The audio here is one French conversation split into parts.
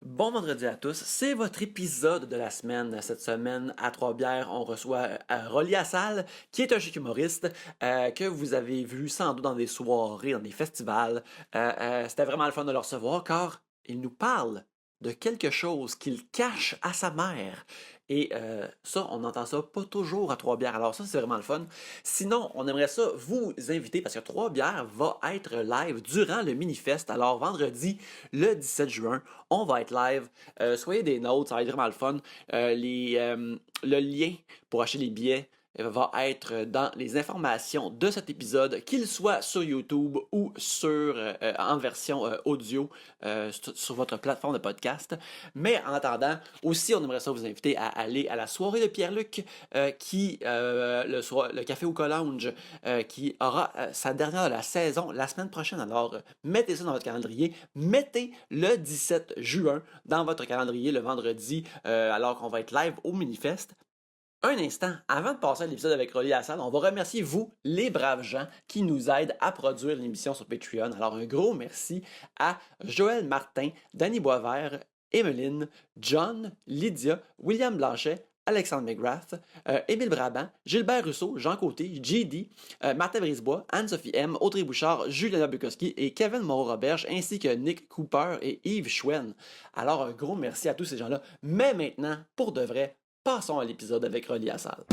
Bon vendredi à tous, c'est votre épisode de la semaine. Cette semaine, à Trois-Bières, on reçoit Rolly Assal, qui est un chic humoriste que vous avez vu sans doute dans des soirées, dans des festivals. C'était vraiment le fun de le recevoir car il nous parle de quelque chose qu'il cache à sa mère. Et ça, on entend ça pas toujours à Trois-Bières. Alors ça, c'est vraiment le fun. Sinon, on aimerait ça vous inviter parce que Trois-Bières va être live durant le Minifest. Alors vendredi, le 17 juin, on va être live. Soyez des nôtres, ça va être vraiment le fun. Le lien pour acheter les billets va être dans les informations de cet épisode, qu'il soit sur YouTube ou en version audio sur votre plateforme de podcast. Mais en attendant, aussi, on aimerait ça vous inviter à aller à la soirée de Pierre-Luc, le Café au Lounge, qui aura sa dernière de la saison la semaine prochaine. Alors, mettez ça dans votre calendrier. Mettez le 17 juin dans votre calendrier le vendredi, alors qu'on va être live au Minifest. Un instant, avant de passer à l'épisode avec Rolly Assal, on va remercier vous, les braves gens, qui nous aident à produire l'émission sur Patreon. Alors, un gros merci à Joël Martin, Danny Boisvert, Emeline, John, Lydia, William Blanchet, Alexandre McGrath, Émile Brabant, Gilbert Rousseau, Jean Côté, JD, Martin Brisebois, Anne-Sophie M, Audrey Bouchard, Juliana Bukowski et Kevin Moreau-Roberge, ainsi que Nick Cooper et Yves Schwen. Alors, un gros merci à tous ces gens-là. Mais maintenant, pour de vrai, passons à l'épisode avec Rolly Assal.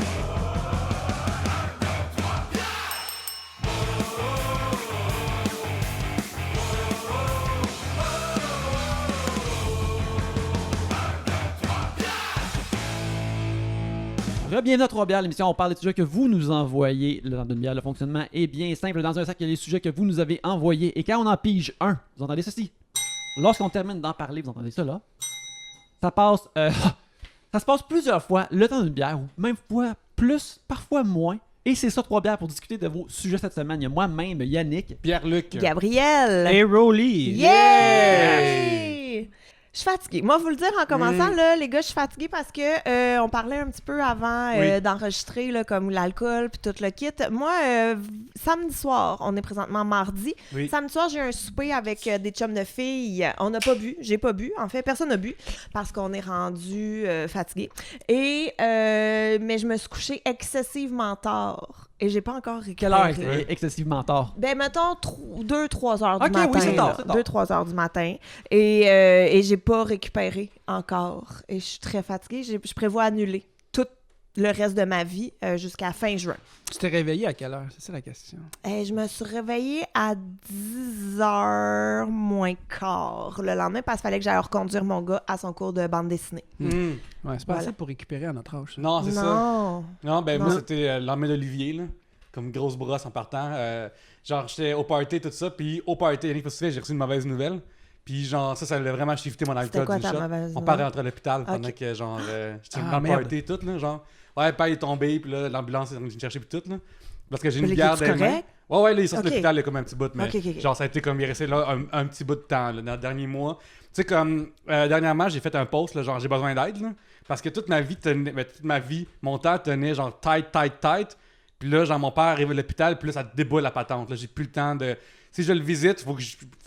Bienvenue à Trois-Bières, l'émission où on parle des sujets que vous nous envoyez. Dans une bière, le fonctionnement est bien simple. Dans un sac, il y a les sujets que vous nous avez envoyés. Et quand on en pige un, vous entendez ceci. Lorsqu'on termine d'en parler, vous entendez ça là. Ça passe... ça se passe plusieurs fois le temps d'une bière, ou même fois plus, parfois moins. Et c'est ça, Trois-Bières, pour discuter de vos sujets cette semaine. Il y a moi-même, Yannick, Pierre-Luc, Gabriel. et Rolly. Yeah! Je suis fatiguée. Moi, vous le dire en commençant, là, les gars, je suis fatiguée parce que on parlait un petit peu avant d'enregistrer, là, comme l'alcool puis tout le kit. Moi, samedi soir, on est présentement mardi. Oui. Samedi soir, j'ai eu un souper avec des chums de filles. On n'a pas bu. J'ai pas bu. En fait, personne n'a bu parce qu'on est rendu fatigué. Et mais je me suis couchée excessivement tard. Et j'ai pas encore quelle heure récupéré. est excessivement tard? Ben, mettons 2-3 heures du Ok, matin. oui, c'est tard, c'est tard. 2-3 heures du matin. Et j'ai pas récupéré encore. Et je suis très fatiguée. Je prévois annuler tout le reste de ma vie jusqu'à fin juin. Tu t'es réveillé à quelle heure? C'est ça la question. Et je me suis réveillée à 10h moins quart le lendemain parce qu'il fallait que j'aille reconduire mon gars à son cours de bande dessinée. Ouais, c'est pas Voilà. assez pour récupérer à notre âge. ça. Non, c'est ça. Non. Non, ben moi, Non. c'était le lendemain d'Olivier, là. Comme grosse brosse en partant. Genre, j'étais au party, tout ça. Puis au party, Yannick, parce que j'ai reçu une mauvaise nouvelle. Puis genre, ça allait vraiment shifter mon C'était alcool quoi d'une ta shot. mauvaise On nouvelle? part rentrer à l'hôpital pendant Ok. que, genre, j'étais Ah, dans le merde. party, tout, là. Genre, ouais, le père est tombé, puis là, l'ambulance est venue me chercher, puis tout, là. Parce que j'ai une Mais bière es-tu dans les mains. correct? Ouais, là, il est sorti de Ok. l'hôpital, il y a comme un petit bout, mais Ok. genre, ça a été comme, il est resté là un petit bout de temps, là, dans le dernier mois. Tu sais, comme, dernièrement, j'ai fait un post, là, genre, j'ai besoin d'aide, là. Parce que toute ma vie, mon temps tenait, genre, tight. Puis là, genre, mon père arrive à l'hôpital, puis là, ça déboule la patente, là. J'ai plus le temps de... Si je le visite, faut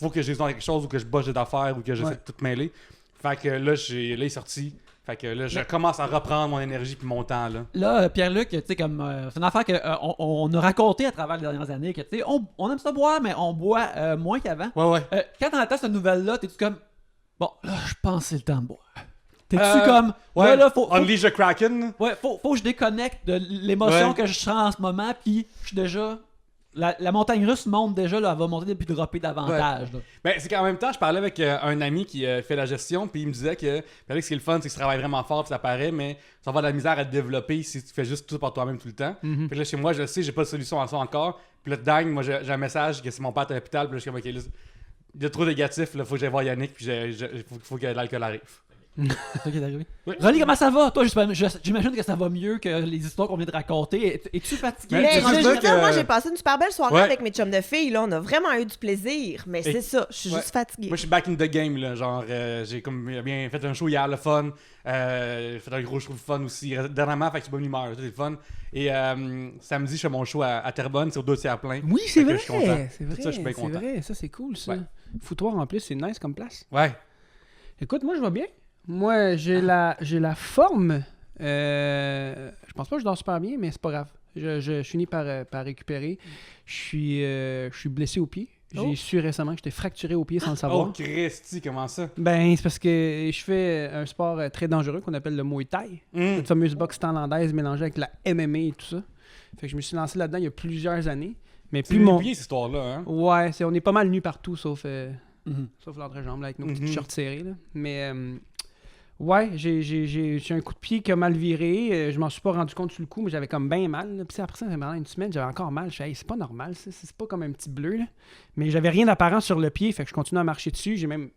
que j'ai besoin de quelque chose, ou que je bosse d'affaires, ou que j'essaie de tout mêler. Fait que là, il est sorti. Fait que là, je commence à reprendre mon énergie puis mon temps, là. Là, Pierre-Luc, tu sais, comme c'est une affaire qu'on a raconté à travers les dernières années, que tu sais, on aime ça boire, mais on boit moins qu'avant. Ouais. Quand t'entends cette nouvelle-là, t'es-tu comme, bon, là, je pense que c'est le temps de boire. T'es-tu Euh, comme, Ouais, là, faut Unleash the Kraken. faut que je déconnecte de l'émotion Ouais. que je sens en ce moment, puis je suis déjà... La montagne russe monte déjà, là, elle va monter puis dropper davantage. Là. Ben, c'est qu'en même temps, je parlais avec un ami qui fait la gestion, puis il me disait que ce qui est le fun, c'est que tu travailles vraiment fort, puis ça paraît, mais ça va avoir de la misère à te développer si tu fais juste tout par toi-même tout le temps. Puis là, chez moi, je le sais, j'ai pas de solution à ça encore. Puis là, dingue, moi, j'ai un message que c'est mon père à l'hôpital, puis là, je suis comme, ok, là, il y a trop négatif, là, faut que j'aille voir Yannick, puis faut que l'alcool arrive. C'est ça qui est arrivé. Oui. Rolly, comment ça va? Toi, j'imagine que ça va mieux que les histoires qu'on vient de raconter. Es-tu fatigué? Mais Mais tu je veux veux dire dire, que- moi, j'ai passé une super belle soirée Ouais. avec mes chums de filles. Là, on a vraiment eu du plaisir. Mais Et- c'est ça, je suis Ouais. juste fatiguée. Moi, je suis back in the game, là. Genre, j'ai comme bien fait un show hier, le fun. Fait un gros show de fun aussi. Dernièrement, fait que je suis bonne humeur, tout est fun. Et samedi, je fais mon show à Terrebonne, c'est au dossier à plein. Oui, c'est Fait que vrai. je suis content. C'est vrai, Ça, je suis bien c'est content. vrai. Ça, c'est cool, ça. Ouais. Foutoir, en plus, c'est nice comme place. Ouais. Écoute, moi, je vais bien. Moi, j'ai la forme. Je pense pas que je dors super bien, mais c'est pas grave. Je finis par récupérer. Je suis blessé au pied. J'ai su récemment que j'étais fracturé au pied sans le savoir. Oh, Christy, comment ça? Ben, c'est parce que je fais un sport très dangereux qu'on appelle le Muay Thai. Cette fameuse boxe thaïlandaise mélangée avec la MMA et tout ça. Fait que je me suis lancé là-dedans il y a plusieurs années. Mais C'est plus mon... pied, cette histoire-là, hein? Ouais, on est pas mal nus partout, sauf l'entrejambe, là, avec nos petites shorts serrées. Là. Mais, ouais, j'ai un coup de pied qui a mal viré. Je m'en suis pas rendu compte sur le coup, mais j'avais comme bien mal. Là. Puis après ça, pendant une semaine, j'avais encore mal. Je suis hey, c'est pas normal, ça. C'est pas comme un petit bleu, là. Mais j'avais rien d'apparent sur le pied, fait que je continue à marcher dessus. J'ai même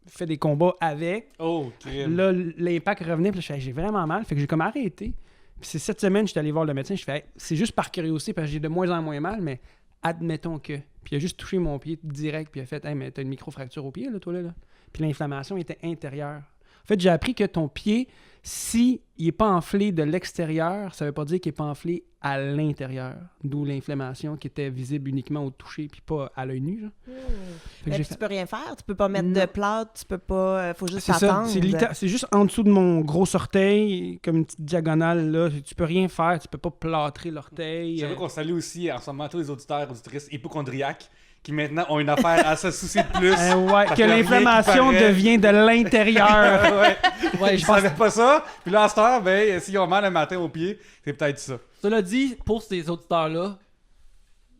fait des combats avec. Oh, crime. Là, l'impact revenait, puis là, je fais hey, j'ai vraiment mal. Fait que j'ai comme arrêté. Puis c'est cette semaine, j'étais allé voir le médecin. Je fais hey, c'est juste par curiosité, parce que j'ai de moins en moins mal, mais admettons que. Puis il a juste touché mon pied direct, puis il a fait hey, mais t'as une micro-fracture au pied, là, toi, là. Puis l'inflammation était intérieure. En fait, j'ai appris que ton pied, s'il n'est pas enflé de l'extérieur, ça ne veut pas dire qu'il n'est pas enflé à l'intérieur. D'où l'inflammation qui était visible uniquement au toucher puis pas à l'œil nu. Genre. Fait que Mais j'ai puis tu peux rien faire, tu peux pas mettre de plâtre, tu peux pas. Faut juste C'est ça, attendre. c'est juste en dessous de mon gros orteil, comme une petite diagonale. Là. Tu peux rien faire, tu peux pas plâtrer l'orteil. J'aimerais qu'on salue aussi en ce moment tous les auditeurs, auditrices hypochondriaques qui maintenant ont une affaire à se soucier de plus. Ouais, Parce que qu'il y a rien l'inflammation qui paraît. devient de l'intérieur. Ouais. Ouais, Je je pense. savais pas ça. Puis là, à cette heure, ben, s'ils ont mal le matin au pied, c'est peut-être ça. Cela dit, pour ces auditeurs-là,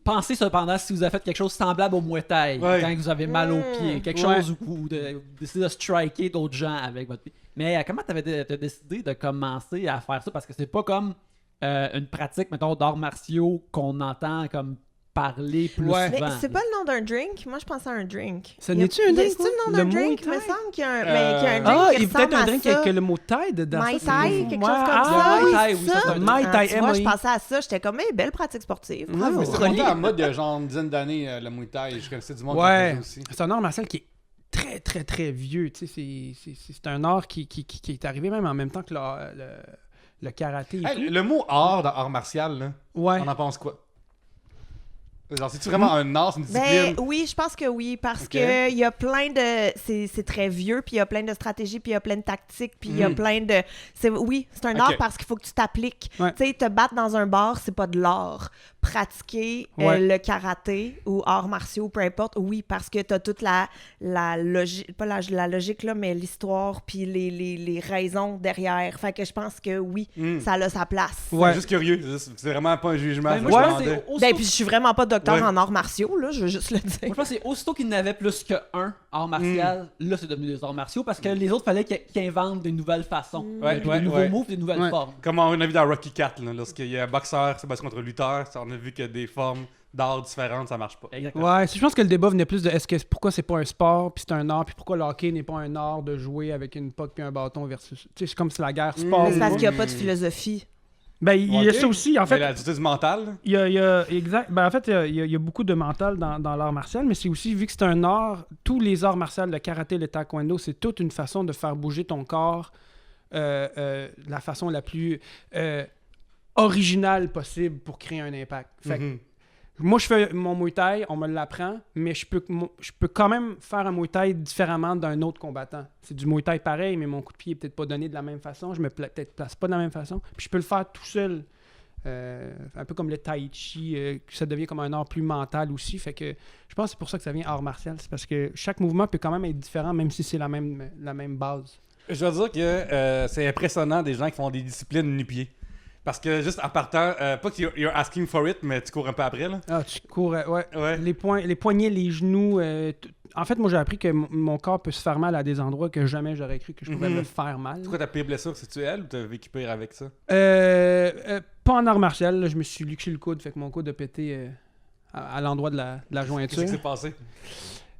pensez cependant si vous avez fait quelque chose semblable au Muay Thai, Ouais. quand vous avez mal au pied, quelque Ouais. chose où vous décidez de striker d'autres gens avec votre pied. Mais comment t'as décidé de commencer à faire ça? Parce que c'est pas comme une pratique, mettons, d'arts martiaux qu'on entend comme parler plus Ouais. Mais souvent. c'est pas le nom d'un drink? Moi, je pensais à un drink. Ça n'est-tu un drink, C'est le nom le d'un drink? Muay Il me Thai? semble qu'il y a un, mais qu'il y a un drink Ah, qui il y a peut-être ressemble un à drink ça. avec le mot Thai dedans. Mai ça, Tai, c'est- quelque Ouais, chose comme ah, ça. Muay Oui, Thai, c'est oui, ça, ça. c'est un Mai Ah, Tai, tu vois, je MAI. pensais à ça. J'étais comme, belle pratique sportive. Bravo. Mais c'est monté en mode il y a genre une dizaine d'années, le Muay Thai. Je connaissais du monde qui le Ouais, faisait aussi. c'est un art martial qui est très, très, très vieux. Tu sais, c'est un art qui est arrivé même en même temps que le karaté. Et Hey, tout. le mot art dans art martial, là, Ouais. on en pense quoi? Genre, c'est-tu vraiment un art, c'est une Ben discipline? oui, je pense que oui, parce Ok. que il y a plein de... C'est très vieux, puis il y a plein de stratégies, puis il y a plein de tactiques, puis il y a plein de... Oui, c'est un Ok. art parce qu'il faut que tu t'appliques. Ouais. Tu sais, te battre dans un bar, c'est pas de l'art. Pratiquer Ouais. le karaté ou arts martiaux, peu importe, oui, parce que t'as toute la logique... Pas la logique, là, mais l'histoire, puis les raisons derrière. Fait que je pense que oui, ça a sa place. Ouais. C'est juste curieux. C'est vraiment pas un jugement. Ben, je moi, me je pense que demandais. c'est aussitôt- Ben, puis je suis vraiment pas docteur Ouais. en arts martiaux, là, je veux juste le dire. Moi, je pense que c'est aussitôt qu'il n'avait plus qu'un art martial, là, c'est devenu des arts martiaux parce que les autres, fallait qu'ils inventent des nouvelles façons. Ouais, des ouais, nouveaux ouais. moves, des nouvelles Ouais. formes. Comme on a vu dans Rocky 4, là, lorsqu'il y a un boxeur qui se bat contre un lutteur, on a vu que des formes d'art différentes, ça marche pas. Exactement. Ouais, je pense que le débat venait plus de pourquoi c'est pas un sport, puis c'est un art, puis pourquoi le hockey n'est pas un art de jouer avec une puck puis un bâton versus. Tu sais, c'est comme si la guerre sport. Mais c'est parce ou- qu'il n'y a pas de philosophie. Ben, il y a Ok. ça aussi. En Mais fait, la dureté du mental, là. il y a exact. Ben, en fait, il y a beaucoup de mental dans l'art martial, mais c'est aussi, vu que c'est un art, tous les arts martiaux, le karaté, le taekwondo, c'est toute une façon de faire bouger ton corps la façon la plus originale possible pour créer un impact. Fait que Mhm. moi, je fais mon Muay Thai, on me l'apprend, mais je peux quand même faire un Muay Thai différemment d'un autre combattant. C'est du Muay Thai pareil, mais mon coup de pied est peut-être pas donné de la même façon, je me peut-être place pas de la même façon, puis je peux le faire tout seul. Un peu comme le tai chi, que ça devient comme un art plus mental aussi. Fait que je pense que c'est pour ça que ça vient art martial. C'est parce que chaque mouvement peut quand même être différent, même si c'est la même base. Je dois dire que c'est impressionnant des gens qui font des disciplines nu-pieds. Parce que juste en partant, pas que you're asking for it, mais tu cours un peu après, là. Ah, tu cours, ouais. Ouais. Les poignets, les genoux. En fait, moi, j'ai appris que mon corps peut se faire mal à des endroits que jamais j'aurais cru que je pouvais Mhm. me faire mal. C'est quoi ta pire blessure? C'est-tu elle ou t'as vécu pire avec ça? Pas en art martial, là, je me suis luxé le coude, fait que mon coude a pété à l'endroit de la Qu'est-ce jointure. qui s'est passé?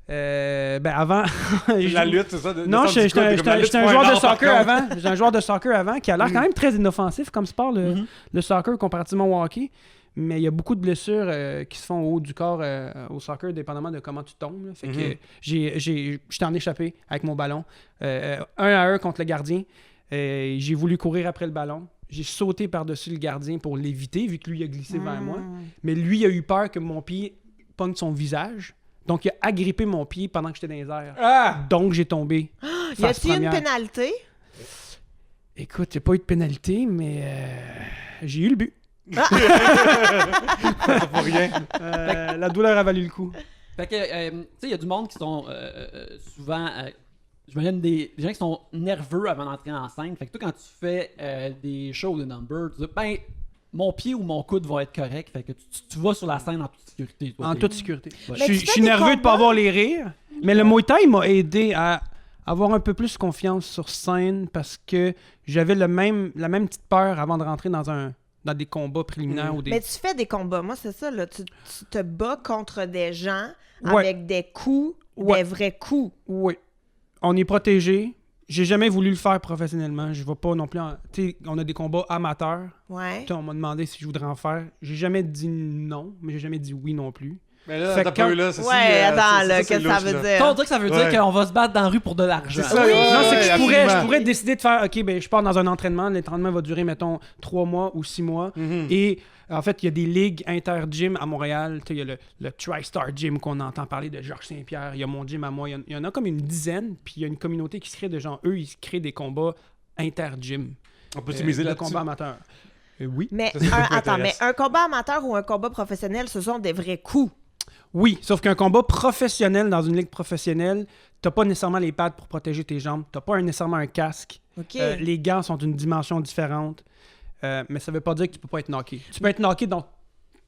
Ben avant. La lutte, c'est ça? Non, j'étais j'étais un joueur de soccer avant. J'étais un joueur de soccer avant qui a l'air Mm. quand même très inoffensif comme sport, Mhm. le soccer, comparativement au hockey. Mais il y a beaucoup de blessures qui se font au haut du corps au soccer, dépendamment de comment tu tombes. Là. Fait que j'étais en échappé avec mon ballon. 1-1 contre le gardien. J'ai voulu courir après le ballon. J'ai sauté par-dessus le gardien pour l'éviter, vu que lui a glissé vers moi. Mais lui a eu peur que mon pied pogne son visage. Donc, il a agrippé mon pied pendant que j'étais dans les airs. Ah! Donc, j'ai tombé. Y phase a-t-il une première. pénalité? Écoute, j'ai pas eu de pénalité, mais j'ai eu le but. Pas pour rien. La douleur a valu le coup. Fait que, tu sais, il y a du monde qui sont souvent. J'imagine des gens qui sont nerveux avant d'entrer en scène. Fait que toi, quand tu fais des shows de number, tu dis, ben, mon pied ou mon coude va être correct. Fait que tu vas sur la scène en toute sécurité. Toi, En t'es- toute sécurité. Ouais. Mais Je tu suis fais des nerveux de pas combats? avoir les rires, mais le Muay Thai m'a aidé à avoir un peu plus confiance sur scène parce que j'avais la même petite peur avant de rentrer dans des combats préliminaires ou des... Mais tu fais des combats. Moi, c'est ça, là. Tu te bats contre des gens Ouais. avec des coups, Ouais. des vrais coups. Oui. On est protégé. J'ai jamais voulu le faire professionnellement. Je vais pas non plus... Tu sais, on a des combats amateurs. Ouais. Tu sais, on m'a demandé si je voudrais en faire. J'ai jamais dit non, mais j'ai jamais dit oui non plus. Mais là, Fait t'as que quand- peu, là. ceci, Ouais, attends, là, c'est qu'est-ce que ça louche, veut là. dire? Ça, on dirait que ça veut dire Ouais. qu'on va se battre dans la rue pour de l'argent. C'est ça, Oui. Non, c'est que je absolument. pourrais décider de faire, OK, ben je pars dans un entraînement. L'entraînement va durer, mettons, 3 mois ou 6 mois. Mhm. Et en fait, il y a des ligues inter-gym à Montréal. Tu sais, il y a le TriStar Gym qu'on entend parler de Georges Saint-Pierre. Il y a mon gym à moi. Il y en a comme une dizaine. Puis il y a une communauté qui se crée de gens. Eux, ils se créent des combats inter-gym. On peut miser de là-dessus. combats amateurs. Oui. Mais, Ça, c'est ça qui attends, mais m'intéresse. un combat amateur ou un combat professionnel, ce sont des vrais coups. Oui, sauf qu'un combat professionnel dans une ligue professionnelle, t'as pas nécessairement les pads pour protéger tes jambes. T'as pas nécessairement un casque. OK. Les gants sont d'une dimension différente. Mais ça veut pas dire que tu peux pas être knocké. Tu peux être knocké dans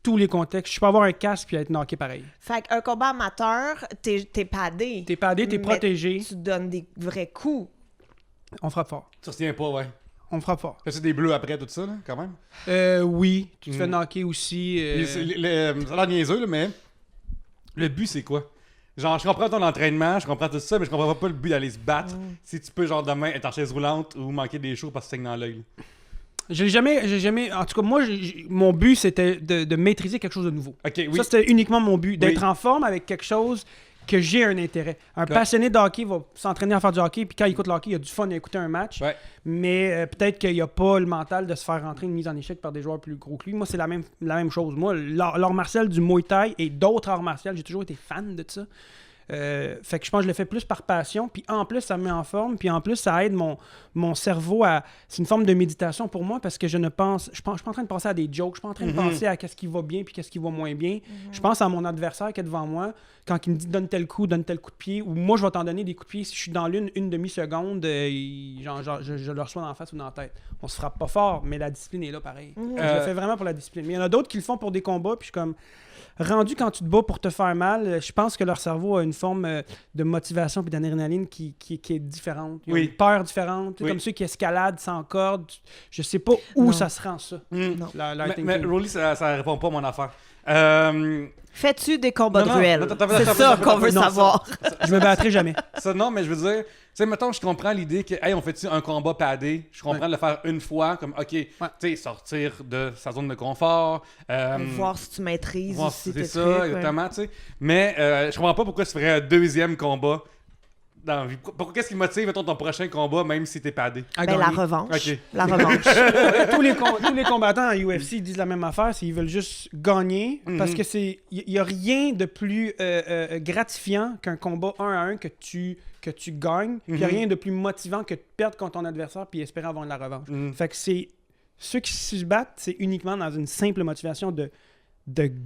tous les contextes. Je peux avoir un casque puis être knocké pareil. Fait qu'un combat amateur, t'es padé. T'es padé, t'es Mais protégé. Tu donnes des vrais coups. On frappe fort. Tu retiens pas, ouais. On frappe fort. Fais-tu des bleus après tout ça, là, quand même? Oui, tu te fais Mm. knocker aussi. Ça a l'air niaiseux, là, mais le but, c'est quoi? Genre, je comprends ton entraînement, je comprends tout ça, mais je comprends pas le but d'aller se battre si tu peux, genre, demain être en chaise roulante ou manquer des shows parce que tu saignes dans l'œil. là. J'ai jamais. En tout cas, moi, mon but, c'était de maîtriser quelque chose de nouveau. Ok, oui. Ça, c'était uniquement mon but. D'être Oui. en forme avec quelque chose que j'ai un intérêt. Un Ouais. passionné de hockey va s'entraîner à faire du hockey, puis quand il écoute le hockey, il a du fun à écouter un match. Ouais. Mais peut-être qu'il n'y a pas le mental de se faire rentrer une mise en échec par des joueurs plus gros que lui. Moi, c'est la même chose. Moi, l'art martial du Muay Thai et d'autres arts martiaux, j'ai toujours été fan de ça. Fait que je pense que je le fais plus par passion, puis en plus ça me met en forme, puis en plus ça aide mon cerveau à... C'est une forme de méditation pour moi parce que je suis pas en train de penser à des jokes, je suis pas en train de penser à qu'est-ce qui va bien puis qu'est-ce qui va moins bien. Je pense à mon adversaire qui est devant moi, quand il me dit donne tel coup de pied, ou moi je vais t'en donner des coups de pied, si je suis dans une demi-seconde, je le reçois dans la face ou dans la tête. On se frappe pas fort, mais la discipline est là pareil. Je le fais vraiment pour la discipline. Mais il y en a d'autres qui le font pour des combats, puis je suis comme... Rendu quand tu te bats pour te faire mal, je pense que leur cerveau a une forme de motivation puis d'adrénaline qui est différente. Ils ont Oui. une peur différente. Tu sais, Oui. Comme ceux qui escaladent sans corde. Je sais pas où Non. ça se rend, ça. Non. Leur Mais thinking. Rolly, ça répond pas à mon affaire. Fais-tu des combats Non, de non, ruelle? attends, attends, C'est attends, ça attends, qu'on veut non, ça- savoir. Je me battrai jamais. Ça, non, mais je veux dire, tu sais, mettons, je comprends l'idée que, hey, on fait-tu un combat padé? Je comprends de le faire une fois, comme, ok, tu sais, sortir de sa zone de confort. Voir si tu maîtrises voir aussi si tes c'est trucs. ça, ouais. exactement, tu sais. Mais je comprends pas pourquoi tu ferais un deuxième combat dans la vie. Pourquoi qu'est-ce qui motive, mettons, ton prochain combat, même si t'es padé? À Ben, la gagner. revanche. Ok. La revanche. tous les combattants en UFC disent la même affaire, c'est qu'ils veulent juste gagner parce que c'est il y a rien de plus gratifiant qu'un combat 1 à 1 que tu gagnes, puis il y a rien de plus motivant que de perdre contre ton adversaire puis espérer avoir de la revanche. Fait que c'est ceux qui se battent, c'est uniquement dans une simple motivation de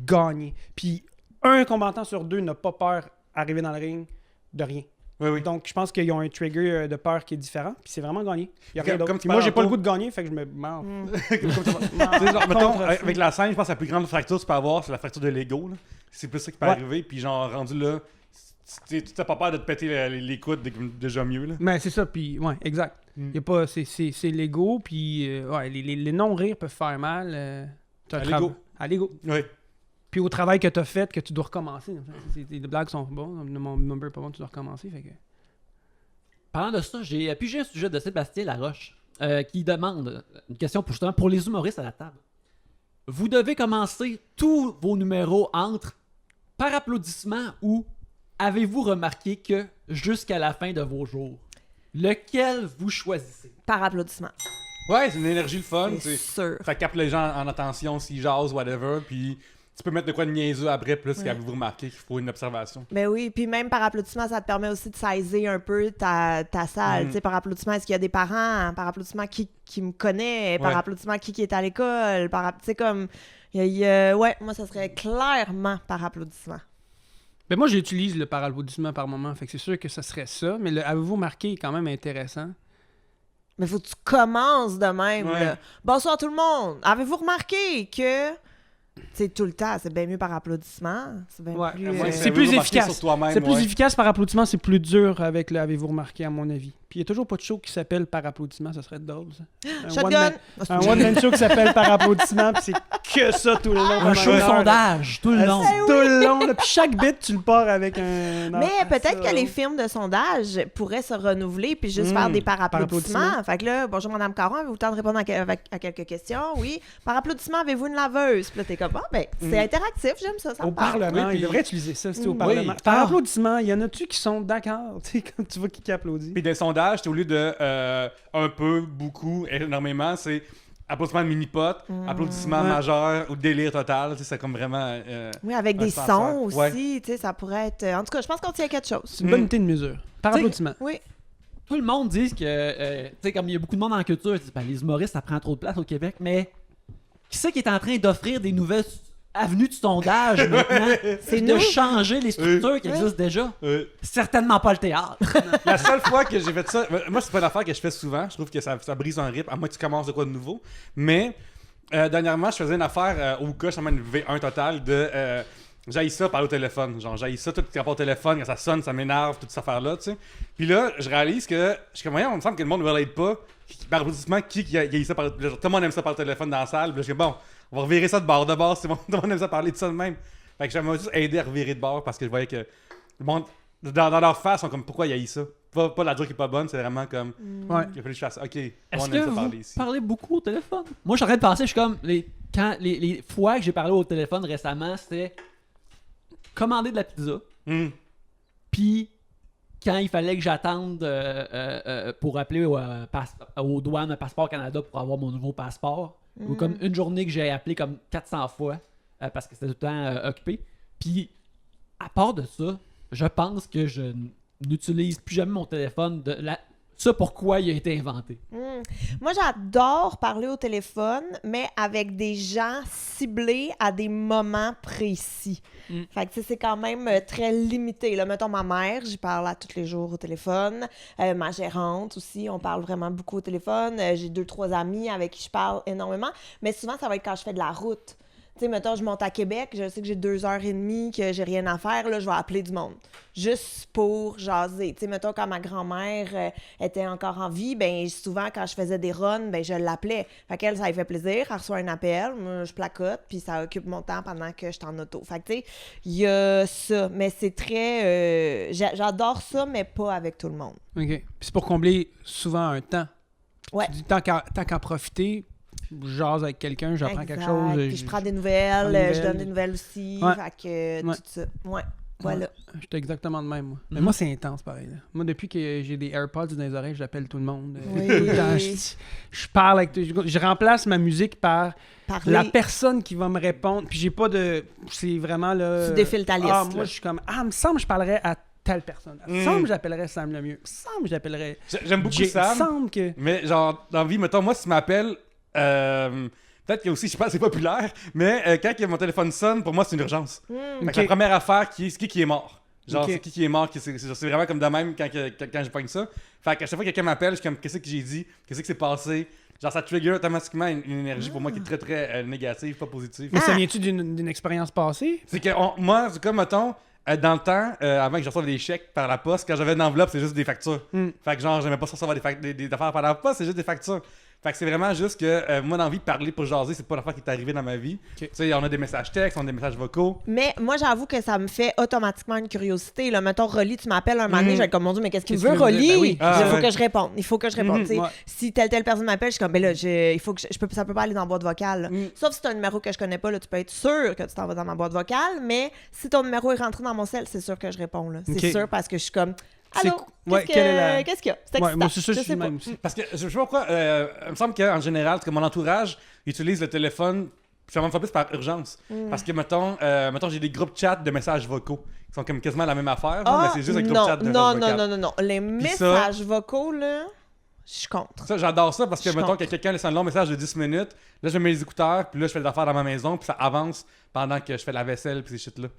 gagner. Puis un combattant sur deux n'a pas peur d'arriver dans le ring de rien. Oui, oui. Donc, je pense qu'ils ont un trigger de peur qui est différent, puis c'est vraiment gagner. Il y a rien Comme d'autre. tu Puis moi, j'ai pas le parles goût de gagner, fait que je me mords. Tu sais, genre, mettons, avec la scène, je pense que la plus grande fracture que tu peux avoir, c'est la fracture de l'ego. là. C'est plus ça qui peut Ouais. arriver, puis genre, rendu là, tu n'as pas peur de te péter les coudes déjà mieux. Là. Mais c'est ça, puis ouais, exact. Y a pas, c'est l'ego, puis ouais, les non-rires peuvent faire mal. T'as un À l'ego. À l'ego. Oui. Puis au travail que t'as fait, que tu dois recommencer. Les blagues sont bonnes, mon number est pas bon, tu dois recommencer. Fait que... Parlant de ça, j'ai pigé un sujet de Sébastien Laroche qui demande une question justement pour les humoristes à la table. Vous devez commencer tous vos numéros entre par applaudissement ou avez-vous remarqué que jusqu'à la fin de vos jours, lequel vous choisissez? Par applaudissement. Ouais, c'est une énergie le fun. C'est sûr. Ça capte les gens en attention s'ils jasent, whatever. Puis tu peux mettre de quoi de niaiseux après, plus qu'avez-vous remarqué qu'il faut une observation. Ben oui, puis même par applaudissement, ça te permet aussi de saisir un peu ta salle. Tu sais, par applaudissement, est-ce qu'il y a des parents? Par applaudissement, qui me connaît? Par applaudissement, qui est à l'école? Tu sais, comme... ouais, moi, ça serait clairement par applaudissement. Ben moi, j'utilise le par applaudissement par moment, fait que c'est sûr que ça serait ça, mais le avez-vous marqué est quand même intéressant. Mais faut que tu commences de même. Ouais. Là. Bonsoir tout le monde. Avez-vous remarqué que... C'est tout le temps, c'est bien mieux par applaudissement. C'est bien Ouais, plus... ouais, Ça c'est veut plus remarquer efficace. sur toi-même, C'est plus ouais. efficace par applaudissement, c'est plus dur avec le avez-vous remarqué, à mon avis. Puis il n'y a toujours pas de show qui s'appelle par applaudissement, ça serait drôle, ça. Shotgun! Un one-man show qui s'appelle par applaudissement, puis c'est que ça tout le long. Un show sondage, tout le long. Tout le long, là, puis chaque bit, tu le pars avec un... Mais peut-être que les films de sondage pourraient se renouveler puis juste faire des par applaudissement. Fait que là, bonjour Madame Caron, avez-vous le temps de répondre à quelques questions? Oui. Par applaudissement, avez-vous une laveuse? Puis là, t'es comme, ben, c'est interactif, j'aime ça, ça Au me parle. Parlement, Oui, puis- il devrait utiliser ça, c'était au Oui. Parlement. Par Ah. applaudissement, il y en a-tu qui sont d'accord? Tu sais, quand tu vois qui applaudit. Puis des sondages, au lieu de un peu, beaucoup, énormément, c'est applaudissement de mini-pot, applaudissement Ouais. majeur ou délire total. Tu sais, c'est comme vraiment... Oui, avec un des senseur. sons aussi, Ouais. tu sais, ça pourrait être... En tout cas, je pense qu'on tient à quelque chose. C'est une bonne unité de mesure. Par Tu sais, applaudissement. Oui. Tout le monde dit que, tu sais, comme il y a beaucoup de monde en culture, ils disent, ben, les humoristes, ça prend trop de place au Québec, mais qui c'est qui est en train d'offrir des nouvelles avenues de sondage maintenant? C'est de nous. changer les structures qui existent déjà? Certainement pas le théâtre. La seule fois que j'ai fait ça, moi c'est pas une affaire que je fais souvent, je trouve que ça brise un rythme, à moins que tu commences de quoi de nouveau. Mais dernièrement, je faisais une affaire au cas, je suis une V1 total de j'haïs ça parler au téléphone. Genre, j'haïs ça, tout rapport au téléphone, quand ça sonne, ça m'énerve, toute cette affaire-là, tu sais. Puis là, je réalise que, je suis comme, voyons, on me semble que le monde ne relate pas. Par applaudissement, qui haït ça par. Tout le monde aime ça par téléphone dans la salle. Puis là, je suis comme, bon, on va revirer ça de bord. C'est bon, tout le monde aime ça parler de ça de même. Fait que j'aimerais juste aider à revirer de bord parce que je voyais que le monde, dans leur face, sont comme, pourquoi il haït ça? Pas la joke qui est pas bonne, c'est vraiment comme, Ouais. il a fallu que je fasse, ok, Est-ce on que aime ça vous parler ici. parlez beaucoup au téléphone? Moi, je suis en train de penser, je suis comme, les fois que j'ai parlé au téléphone récemment, c'était commander de la pizza, puis quand il fallait que j'attende pour appeler aux douanes Passeport Canada pour avoir mon nouveau passeport, ou comme une journée que j'ai appelé comme 400 fois parce que c'était tout le temps occupé. Puis, à part de ça, je pense que je n'utilise plus jamais mon téléphone ça pourquoi il a été inventé. Moi, j'adore parler au téléphone, mais avec des gens ciblés à des moments précis. Fait que, tu sais, c'est quand même très limité. Là, mettons, ma mère, j'y parle à tous les jours au téléphone. Ma gérante aussi, on parle vraiment beaucoup au téléphone. J'ai 2-3 amis avec qui je parle énormément. Mais souvent, ça va être quand je fais de la route. Tu sais, mettons, je monte à Québec, je sais que j'ai 2h30, que j'ai rien à faire, là, je vais appeler du monde. Juste pour jaser. Tu sais, mettons, quand ma grand-mère était encore en vie, ben souvent, quand je faisais des runs, ben je l'appelais. Fait qu'elle, ça lui fait plaisir, elle reçoit un appel, moi, je placote, puis ça occupe mon temps pendant que je suis en auto. Fait que, tu sais, il y a ça. Mais c'est très... j'adore ça, mais pas avec tout le monde. OK. Puis c'est pour combler souvent un temps. Ouais. Tu dis, tant qu'à profiter, je jase avec quelqu'un, j'apprends quelque Exact. chose. Puis je prends des nouvelles, des je donne nouvelles. des nouvelles aussi. Ouais. Fait que Ouais. tout ça. Ouais. Voilà. J'étais exactement de même, moi. Mais moi, c'est intense, pareil. Là. Moi, depuis que j'ai des AirPods dans les oreilles, j'appelle tout le monde. Oui. Tout le temps, je parle avec... Je remplace ma musique par Parler. la personne qui va me répondre. Puis j'ai pas de... C'est vraiment là... Tu défiles ta liste, Ah, là. moi, je suis comme... Ah, il me semble que je parlerais à telle personne. Il me semble que j'appellerais Sam Lemieux. Il me semble que j'appellerais... J'aime beaucoup Jay. Il me Sam, semble que... mais genre, dans la vie, mettons, moi, si tu m'appelles, peut-être que aussi, je pense que c'est populaire, mais quand mon téléphone sonne, pour moi, c'est une urgence. Fait que Ok. la première affaire, c'est qui est mort. Genre, Ok. c'est qui est mort, c'est vraiment comme de même quand je pogne ça. Fait qu'à chaque fois que quelqu'un m'appelle, je suis comme, qu'est-ce que j'ai dit? Qu'est-ce qui s'est passé? Genre, ça trigger automatiquement une énergie pour moi qui est très, très négative, pas positive. Mais ça vient-tu d'une expérience passée? C'est que moi, c'est comme, mettons, dans le temps, avant que je reçoive des chèques par la poste, quand j'avais une enveloppe, c'est juste des factures. Fait que genre, j'aimais pas ça recevoir des affaires par la poste, c'est juste des factures. Fait que c'est vraiment juste que moi, l'envie de parler pour jaser, c'est pas l'affaire qui est arrivée dans ma vie. Tu sais, on a des messages textes, on a des messages vocaux. Mais moi, j'avoue que ça me fait automatiquement une curiosité. Là, mettons, Rolly, tu m'appelles un moment donné, je vais être comme, mon Dieu, mais qu'est-ce qu'il Qu'est-ce veut, qu'il veut dire? Rolly? Ben oui. Ah, Il faut ouais. que je réponde. Il faut que je réponde. tu sais. ouais. Si telle personne m'appelle, je suis comme, ben là, il faut que ça peut pas aller dans la boîte vocale. là. Sauf si tu as un numéro que je connais pas, là, tu peux être sûr que tu t'en vas dans ma boîte vocale. Mais si ton numéro est rentré dans mon cell, c'est sûr que je réponds. Là. C'est Ok. sûr parce que je suis comme, C'est allô, ouais, qu'est-ce quelle est la- qu'est-ce qu'il y a? C'est Ouais, moi, excitant. c'est ça, je sais suis le pas. même aussi. Parce que je sais pas pourquoi, il me semble qu'en général, que mon entourage utilise le téléphone ça m'en fait plus par urgence. Parce que, mettons, j'ai des groupes chat de messages vocaux qui sont comme quasiment la même affaire, mais c'est juste un groupe chat de messages vocaux. Non. Les messages vocaux, là, je suis contre. Ça, j'adore ça parce que, Je mettons, contre. que quelqu'un laisse un long message de 10 minutes, là, je mets les écouteurs, puis là, je fais des affaires dans ma maison, puis ça avance pendant que je fais la vaisselle, puis ces shit-là.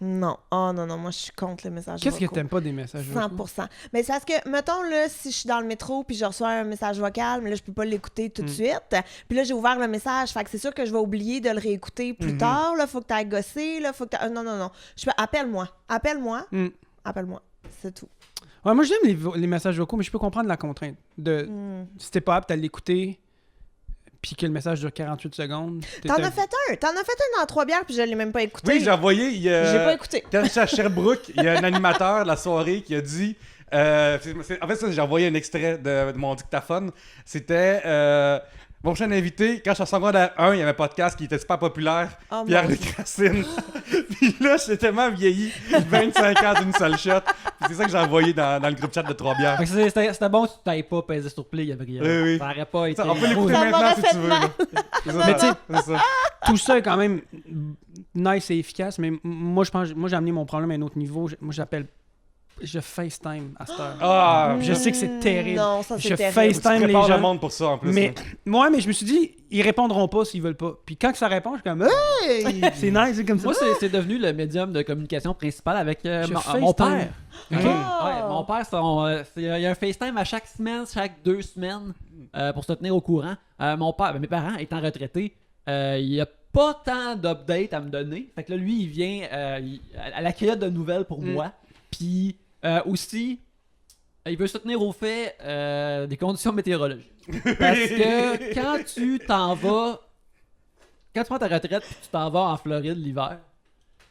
Non, moi je suis contre les messages Qu'est-ce que vocaux. t'aimes pas des messages vocaux? 100%. Mais c'est parce que, mettons, là, si je suis dans le métro puis je reçois un message vocal, mais là, je peux pas l'écouter tout de suite. Puis là, j'ai ouvert le message. Fait que c'est sûr que je vais oublier de le réécouter plus tard. Là, faut que t'ailles gosser. Là, faut que non. Je peux... Appelle-moi. Appelle-moi. C'est tout. Ouais, moi, j'aime les messages vocaux, mais je peux comprendre la contrainte. Si t'es pas apte à l'écouter, puis que le message dure 48 secondes. T'en as fait un dans 3 bières puis je l'ai même pas écouté. Oui, j'ai envoyé. J'ai pas écouté. Quand j'étais à Sherbrooke, il y a un animateur de la soirée qui a dit. En fait, ça, j'ai envoyé un extrait de mon dictaphone. C'était. Mon prochain invité, quand je suis en secondaire 1, il y avait un podcast qui était super populaire. Oh, mon Pierre-Luc Racine. Puis là, j'étais tellement vieilli. 25 ans d'une seule shot. Puis c'est ça que j'ai envoyé dans le groupe chat de 3 bières. Fait que c'était bon si tu t'avais pas pesé sur play, Gabriel. Oui. Ça aurait pas été. On peut l'écouter Ça maintenant m'aurait si fait tu veux. mal. là. C'est ça, Mais tu sais, c'est ça. Tout ça est quand même nice et efficace, mais moi, j'ai amené mon problème à un autre niveau. Je FaceTime à cette heure. Ah, Je sais que c'est terrible. Non, ça c'est Je terrible. FaceTime tu les prépares le gens. monde pour ça en plus. Mais là. moi, mais je me suis dit, ils répondront pas s'ils veulent pas. Puis quand que ça répond, je suis comme, hey, c'est nice, c'est comme ça. Moi, c'est devenu le médium de communication principal avec Je mon FaceTime. père. Ok. Ouais, mon père, il y a un FaceTime à chaque semaine, chaque 2 semaines, pour se tenir au courant. Mon père, mes parents étant retraités, il n'y a pas tant d'updates à me donner. Fait que là, lui, il vient à la cueillette de nouvelles pour moi. Puis aussi, il veut se tenir au fait des conditions météorologiques. Parce que quand tu prends ta retraite et tu t'en vas en Floride l'hiver,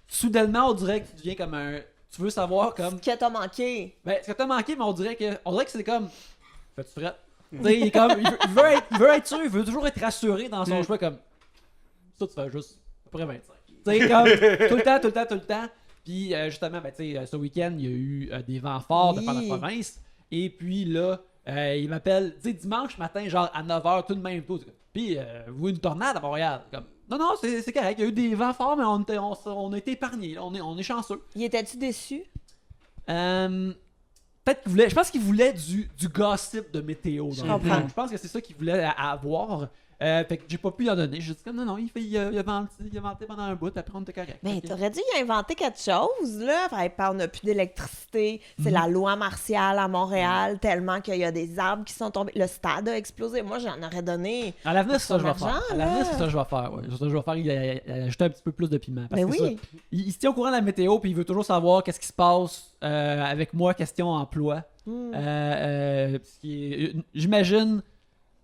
soudainement, on dirait que tu deviens comme un... Tu veux savoir comme... Ce que t'as manqué. Ben, ce que t'as manqué, mais on dirait que c'est comme... Fais-tu fret? Tu sais, il est comme... Il veut être sûr, il veut toujours être rassuré dans son choix, comme... Ça, tu fais juste à peu près 25. Tu sais, comme... Tout le temps. Puis, justement, ben, tu sais, ce week-end, il y a eu des vents forts de par la province. Et puis, là, il m'appelle, tu sais, dimanche matin, genre à 9h, tout de même tôt. Puis, vous voyez une tornade à Montréal. Comme... Non, c'est correct. Il y a eu des vents forts, mais on a été épargnés. On est chanceux. Y étais-tu déçu? Peut-être qu'il voulait. Je pense qu'il voulait du gossip de météo. Je comprends. Je pense que c'est ça qu'il voulait avoir. Fait que j'ai pas pu y en donner. J'ai dit comme non, il a vanté pendant un bout, après on était correct. Ben, Ok. t'aurais dû y inventer quelque chose, là. Fait, on n'a plus d'électricité. C'est la loi martiale à Montréal, tellement qu'il y a des arbres qui sont tombés. Le stade a explosé. Moi, j'en aurais donné. À l'avenir, c'est ça que je vais Son faire. argent, À l'avenir, là. c'est ça que je vais faire. Ouais. C'est ça que je vais faire. Il a ajouté un petit peu plus de piment. Parce Ben que oui. ça, il se tient au courant de la météo, puis il veut toujours savoir qu'est-ce qui se passe avec moi, question emploi. J'imagine,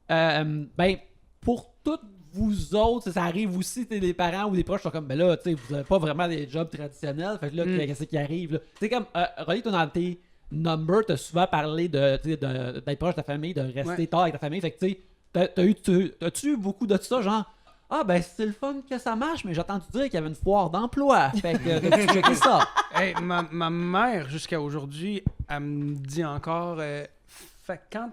ben, pour toutes vous autres, ça arrive aussi, des parents ou des proches sont comme, ben là, tu sais, vous avez pas vraiment des jobs traditionnels, fait que là, qu'est-ce qui arrive, là? Tu sais, comme, Rolly, toi, dans tes numbers, t'as souvent parlé d'être proche de ta famille, de rester tard avec ta famille, fait que, tu sais, t'as-tu eu beaucoup de ça, genre, ah, ben, c'est le fun que ça marche, mais j'ai entendu dire qu'il y avait une foire d'emploi, fait que, t'as-tu checké ça? Hey, ma mère, jusqu'à aujourd'hui, elle me dit encore, fait que quand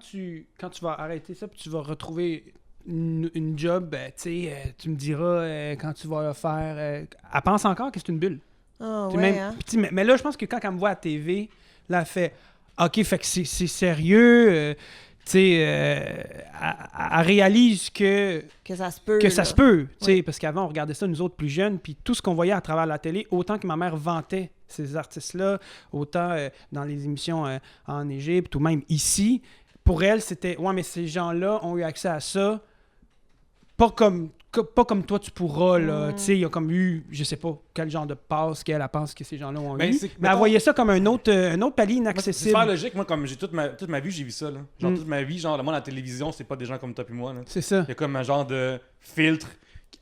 tu vas arrêter ça, puis tu vas retrouver une job, tu sais, tu me diras quand tu vas le faire. Elle pense encore que c'est une bulle. Ah, Puis ouais, même- hein? puis mais là, je pense que quand elle me voit à TV, là, elle fait OK, fait que c'est sérieux. Tu sais, elle réalise que Que ça se peut. ça là. se peut, tu sais, parce qu'avant, on regardait ça, nous autres plus jeunes, puis tout ce qu'on voyait à travers la télé, autant que ma mère vantait ces artistes-là, autant dans les émissions en Égypte ou même ici, pour elle, c'était « Ouais, mais ces gens-là ont eu accès à ça, pas comme toi tu pourras, là. Tu sais, il y a comme eu, je sais pas, quel genre de passe qu'elle pense que ces gens-là ont Ben, eu, c'est- mais elle mettons- voyait ça comme un autre palier C'est inaccessible. super logique. Moi, comme j'ai toute ma vie, j'ai vu ça. Là. Genre, toute ma vie, genre, moi, la télévision, c'est pas des gens comme toi et moi. Là. C'est ça. Il y a comme un genre de filtre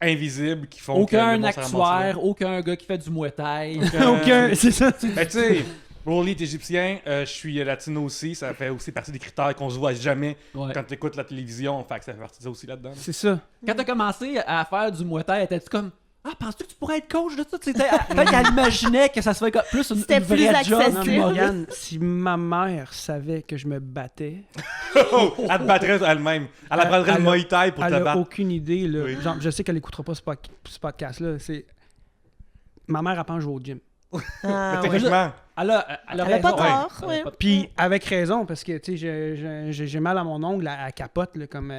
invisible qui font que Aucun le monde se ramasse là. actuaire, aucun gars qui fait du muay-thai. Aucun, c'est ça. Ben, tu sais, Rolly est égyptien, je suis latino aussi, ça fait aussi partie des critères qu'on se voit jamais Ouais. quand tu écoutes la télévision, fait que ça fait partie de ça aussi là-dedans. C'est ça. Quand t'as commencé à faire du muay thai, étais-tu comme Ah, penses-tu que tu pourrais être coach de ça? Peut-être qu'elle imaginait que ça serait plus une C'était vraie plus job. accessible. Non, mais Morgane, si ma mère savait que je me battais, Elle te battrait elle-même. Elle apprendrait le Elle a- Muay Thai pour elle te a battre. aucune idée. Là. Oui. Genre, je sais qu'elle écoutera pas ce podcast-là. Ma mère, elle pense que je vais au gym. Ah, Mais ouais. techniquement, Elle a Elle a raison. pas tort, Elle a ouais. pas tort. Puis avec raison, parce que tu sais, j'ai mal à mon ongle, elle capote. Là, comme,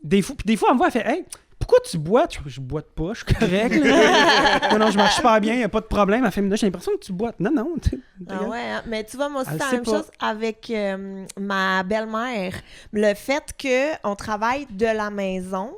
des fois, elle me voit, elle fait Hey, pourquoi tu boites? Je boite pas, je suis correct. Là. non, je marche super bien, y a pas de problème. Elle fait j'ai l'impression que tu boites. Non, Ah ouais, hein. Mais tu vois, moi aussi, Elle c'est la sait même pas. chose avec ma belle-mère. Le fait qu'on travaille de la maison,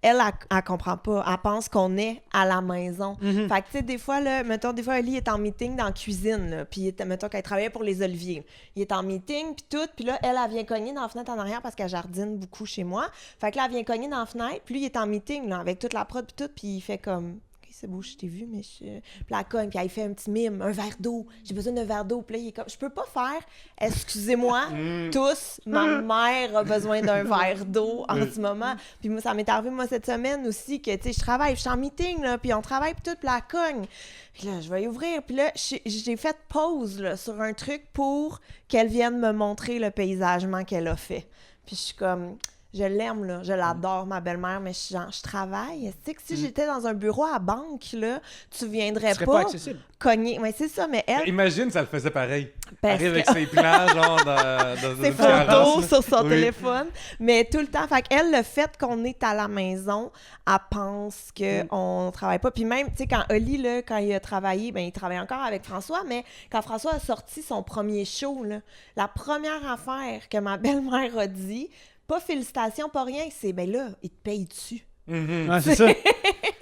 elle comprend pas. Elle pense qu'on est à la maison. Mhm. Fait que, tu sais, des fois, là, mettons, Ellie est en meeting dans la cuisine, là, puis mettons qu'elle travaillait pour les Oliviers. Il est en meeting, puis tout, puis là, elle vient cogner dans la fenêtre en arrière parce qu'elle jardine beaucoup chez moi. Fait que là, elle vient cogner dans la fenêtre, puis lui, il est en meeting, là, avec toute la prod, puis tout, puis il fait comme... C'est beau, je t'ai vu, mais Puis là, elle cogne, puis elle fait un petit mime, un verre d'eau. J'ai besoin d'un verre d'eau. Puis là, il est comme, je peux pas faire, excusez-moi, tous, ma mère a besoin d'un verre d'eau en ce moment. Puis moi, ça m'est arrivé, moi, cette semaine aussi, que, tu sais, je travaille, je suis en meeting, là, puis on travaille, puis tout, puis la cogne. Puis là, je vais y ouvrir. Puis là, j'ai fait pause, là, sur un truc pour qu'elle vienne me montrer le paysagement qu'elle a fait. Puis je suis comme... Je l'aime, là. Je l'adore, ma belle-mère, mais je travaille. Tu sais que si j'étais dans un bureau à banque, là, tu viendrais serait pas, pas accessible. cogner. Oui, c'est ça, mais elle, imagine si elle le faisait pareil. parce Arrive avec que- ses plans, genre, dans ses une terrasse, photos là. sur son Oui. téléphone, mais tout le temps. Fait qu'elle, le fait qu'on est à la maison, elle pense qu'on travaille pas. Puis même, tu sais, quand Oli, là, quand il a travaillé, ben il travaille encore avec François, mais quand François a sorti son premier show, là, la première affaire que ma belle-mère a dit, pas félicitations, pas rien, c'est, ben là, il te paye dessus. Mhm. Ouais, c'est ça.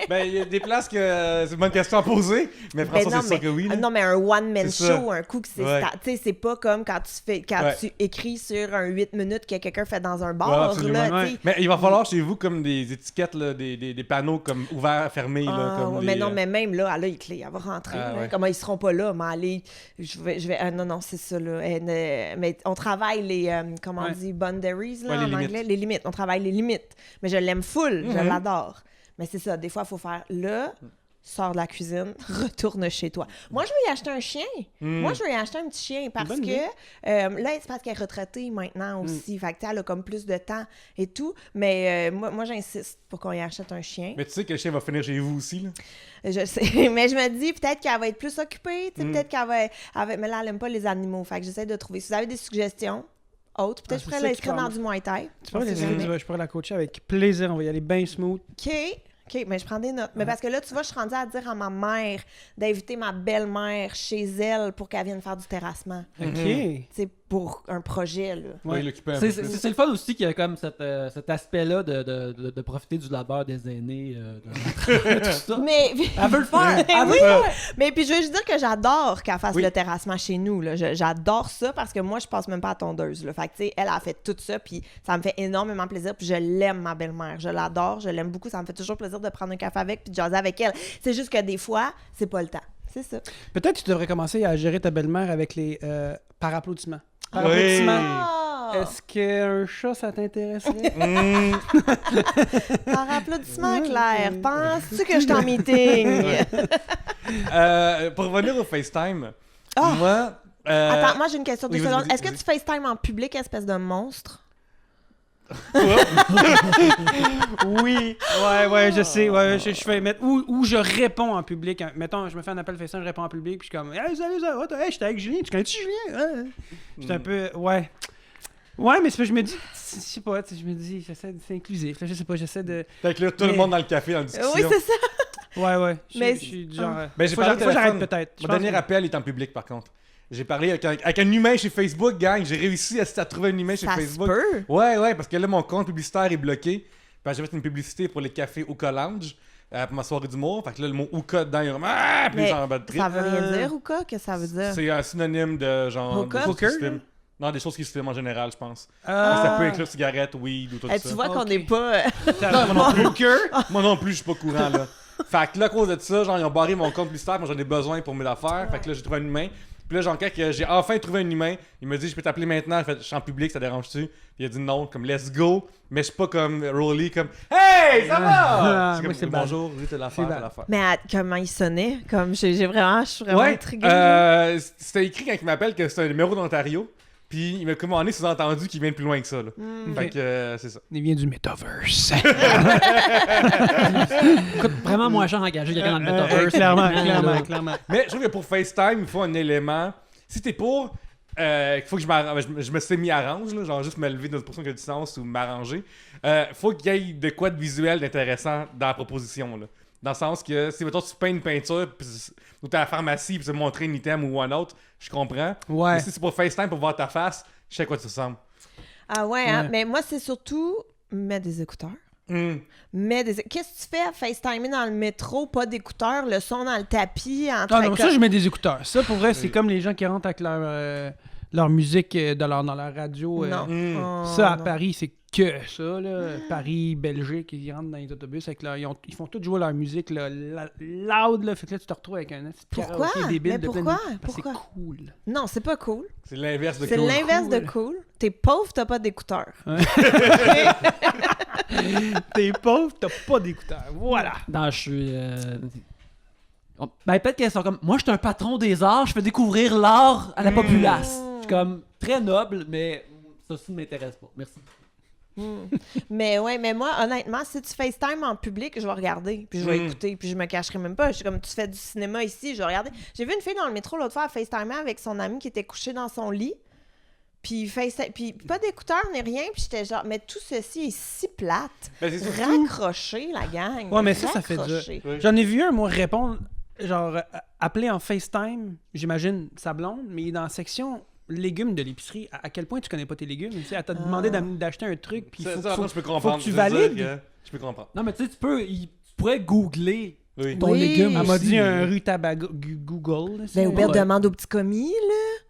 Ben, il y a des places que c'est une bonne question à poser, mais François, Ben non, c'est sûr que oui. là. non, mais un one-man C'est ça. show, un coup que c'est... Ouais. Tu sais, c'est pas comme quand Ouais. tu écris sur un 8 minutes que quelqu'un fait dans un Ouais, bar, absolument. là, Ouais. tu sais. Mais il va falloir chez vous comme des étiquettes, là, des panneaux comme ouverts, fermés. Là, Ah, comme ouais, les, mais non, mais même là, elle a les clés, elle va rentrer. Ah, là. ouais. Comment ils seront pas là, mais allez, non, c'est ça, là. Mais on travaille les, comment on Ouais. dit, boundaries, là, Ouais, les en limites. anglais, les limites. On travaille les limites. Mais je l'aime full, je Mhm. l'adore. Mais c'est ça, des fois, il faut faire là, sors de la cuisine, retourne chez toi. Moi, je veux y acheter un chien. Mm. Moi, je veux y acheter un petit chien parce bonne que idée. là, c'est parce qu'elle est retraitée maintenant aussi. Fait que, tu sais, elle a comme plus de temps et tout. Mais moi j'insiste pour qu'on y achète un chien. Mais tu sais que le chien va finir chez vous aussi. Là. Je sais, mais je me dis peut-être qu'elle va être plus occupée, tu sais, peut-être qu'elle va... Mais là, elle aime pas les animaux, fait que j'essaie de trouver. Si vous avez des suggestions autres, peut-être Ah, je c'est pourrais ça qui l'inscrire dans parle. du Muay Thai. Tu pourrais On sait jamais. je pourrais la coacher avec plaisir. On va y aller bien smooth. OK, mais je prends des notes. Mais parce que là, tu vois, je suis rendue à dire à ma mère d'inviter ma belle-mère chez elle pour qu'elle vienne faire du terrassement. OK. Tu sais, pour un projet, là. Ouais. Ouais. L'occuper un peu C'est plus. c'est le fun aussi qu'il y a comme cet aspect-là de profiter du labeur des aînés, tout ça. Mais... Elle veut le faire! Mais Elle veut oui, le faire! mais puis je veux juste dire que j'adore qu'elle fasse Oui. le terrassement chez nous. Là. J'adore ça parce que moi, je passe même pas à tondeuse. Là. Fait que, tu sais, elle a fait tout ça, puis ça me fait énormément plaisir. Puis je l'aime, ma belle-mère. Je l'adore, je l'aime beaucoup. Ça me fait toujours plaisir de prendre un café avec puis de jaser avec elle. C'est juste que des fois, c'est pas le temps. C'est ça. Peut-être que tu devrais commencer à gérer ta belle-mère avec les par applaudissement. Par Oui. applaudissement. Ah! Est-ce qu'un chat, ça t'intéresserait? Mm. Par applaudissement, Ouais, Claire. ouais. Penses-tu que je suis en meeting? Pour revenir au FaceTime, Ah! moi... Attends, moi j'ai une question de oui, vas-y, secondes. vas-y, Est-ce que vas-y. tu FaceTime en public, espèce de monstre? Oui, ouais, je sais. Ouais, je fais mettre ou je réponds en public. Mettons, je me fais un appel FaceTime, je réponds en public, puis je suis comme Hey, salut, ça va? Hey, j'étais avec Julien. Tu connais-tu Julien? Ouais. J'étais un peu. Ouais. Ouais, mais c'est parce que je me dis, je sais pas, tu sais, je me dis, j'essaie de. C'est inclusif. Là, je sais pas, j'essaie de. D'inclure tout le Mais- monde dans le café, dans la discussion. Oui, c'est ça. Ouais. Mais- Je suis du genre. Ben, j'ai faut parlé au que j'arrête téléphone. peut-être. Je Mon pense dernier que- appel est en public, par contre. J'ai parlé avec un humain chez Facebook, gang. J'ai réussi à trouver un humain chez Ça se Facebook. peut. Ouais, parce que là, mon compte publicitaire est bloqué. Puis j'ai fait une publicité pour les cafés Ouka Lounge pour ma soirée d'humour. Fait que là, le mot Ouka dedans, il est vraiment... Ah! Puis Mais j'en bats de trip. ça veut rien dire ou quoi? Qu'est-ce que ça veut dire? C'est un synonyme de genre... Hookah? des choses qui se Hooker, filment. Non, des choses qui se filment en général, je pense. Ah. Ça peut inclure cigarettes, weed ou tout Eh, ça. tu vois qu'on Ok. n'est pas... Non, moi non plus. Moi non plus, je suis pas courant, là. Fait que là, à cause de ça, genre, ils ont barré mon compte publicitaire, moi j'en ai besoin pour mes affaires. Fait que là, j'ai trouvé un humain. Puis là, genre, quand j'ai enfin trouvé un humain, il m'a dit, je peux t'appeler maintenant. J'ai fait, je suis en public, ça dérange-tu? Puis il a dit non, comme let's go. Mais je suis pas comme Rolly, comme hey, ça va? moi, C'est c'est comme bad. bonjour, oui, t'as l'affaire, C'est t'as bad. l'affaire. Mais comment il sonnait? Comme, je suis vraiment Ouais, intriguée. là. c'était écrit quand il m'appelle que c'est un numéro d'Ontario. Puis il m'a commandé sous-entendu qu'il vient de plus loin que ça. Là. Fait que c'est ça. Il vient du metaverse. Coûte vraiment moins cher d'engager quelqu'un dans le metaverse. clairement. Mais je trouve que pour FaceTime, il faut un élément. Si t'es pour, il faut que je me suis mis à arrange, là, genre juste me lever d'une position qui a du sens ou m'arranger. Faut qu'il y ait de quoi de visuel d'intéressant dans la proposition. Là. Dans le sens que si mettons, tu peins une peinture ou t'es à la pharmacie puis tu veux montrer un item ou un autre, je comprends. Ouais. Mais si c'est pour FaceTime pour voir ta face, je sais à quoi tu ressembles. Ah ouais, hein? Ouais. Mais moi, c'est surtout mets des écouteurs. Qu'est-ce que tu fais à FaceTimer dans le métro, pas d'écouteurs, le son dans le tapis, en Ah train non, ça, je mets des écouteurs. Ça, pour vrai, c'est comme les gens qui rentrent avec leur musique dans leur radio. Non. Oh, Ça, à non. Paris, c'est que ça. Là. Paris, Belgique, ils rentrent dans les autobus avec ils font tous jouer leur musique là, loud. Là. Fait que là, tu te retrouves avec un petit Pourquoi? karaoké débile Mais de plein de pourquoi? musique. Parce que Pourquoi? c'est cool. Non, c'est pas cool. C'est l'inverse de C'est cool. l'inverse de Cool. cool. T'es pauvre, t'as pas d'écouteurs. T'es pauvre, t'as pas d'écouteurs. Voilà. Non, je suis. Ben, peut-être qu'elles sont comme. Moi, je suis un patron des arts, je fais découvrir l'art à la populace. Je suis comme très noble, mais ça ne m'intéresse pas. Merci. Mais ouais, mais moi, honnêtement, si tu FaceTime en public, je vais regarder, puis je vais écouter, puis je me cacherai même pas. Je suis comme, tu fais du cinéma ici, je vais regarder. J'ai vu une fille dans le métro l'autre fois à FaceTimer avec son ami qui était couché dans son lit. Puis pas d'écouteurs ni rien, puis j'étais genre, mais tout ceci est si plate. Ben, c'est surtout- Raccroché, la gang. Ouais, mais ça fait dur. Raccroché. Oui. J'en ai vu un, moi, répondre, genre, appeler en FaceTime, j'imagine, sa blonde, mais il est dans la section légumes de l'épicerie. À quel point tu connais pas tes légumes? Tu sais, elle t'a demandé d'acheter un truc, puis il faut, Ça, faut, je peux faut comprendre. que tu Je veux dire valides. que je peux comprendre. Non, mais tu sais, tu pourrais googler Oui. ton Oui. légume. Elle m'a aussi. dit un rutabaga Google. là, Ben, c'est- Hubert Ouais. demande au petit commis, là.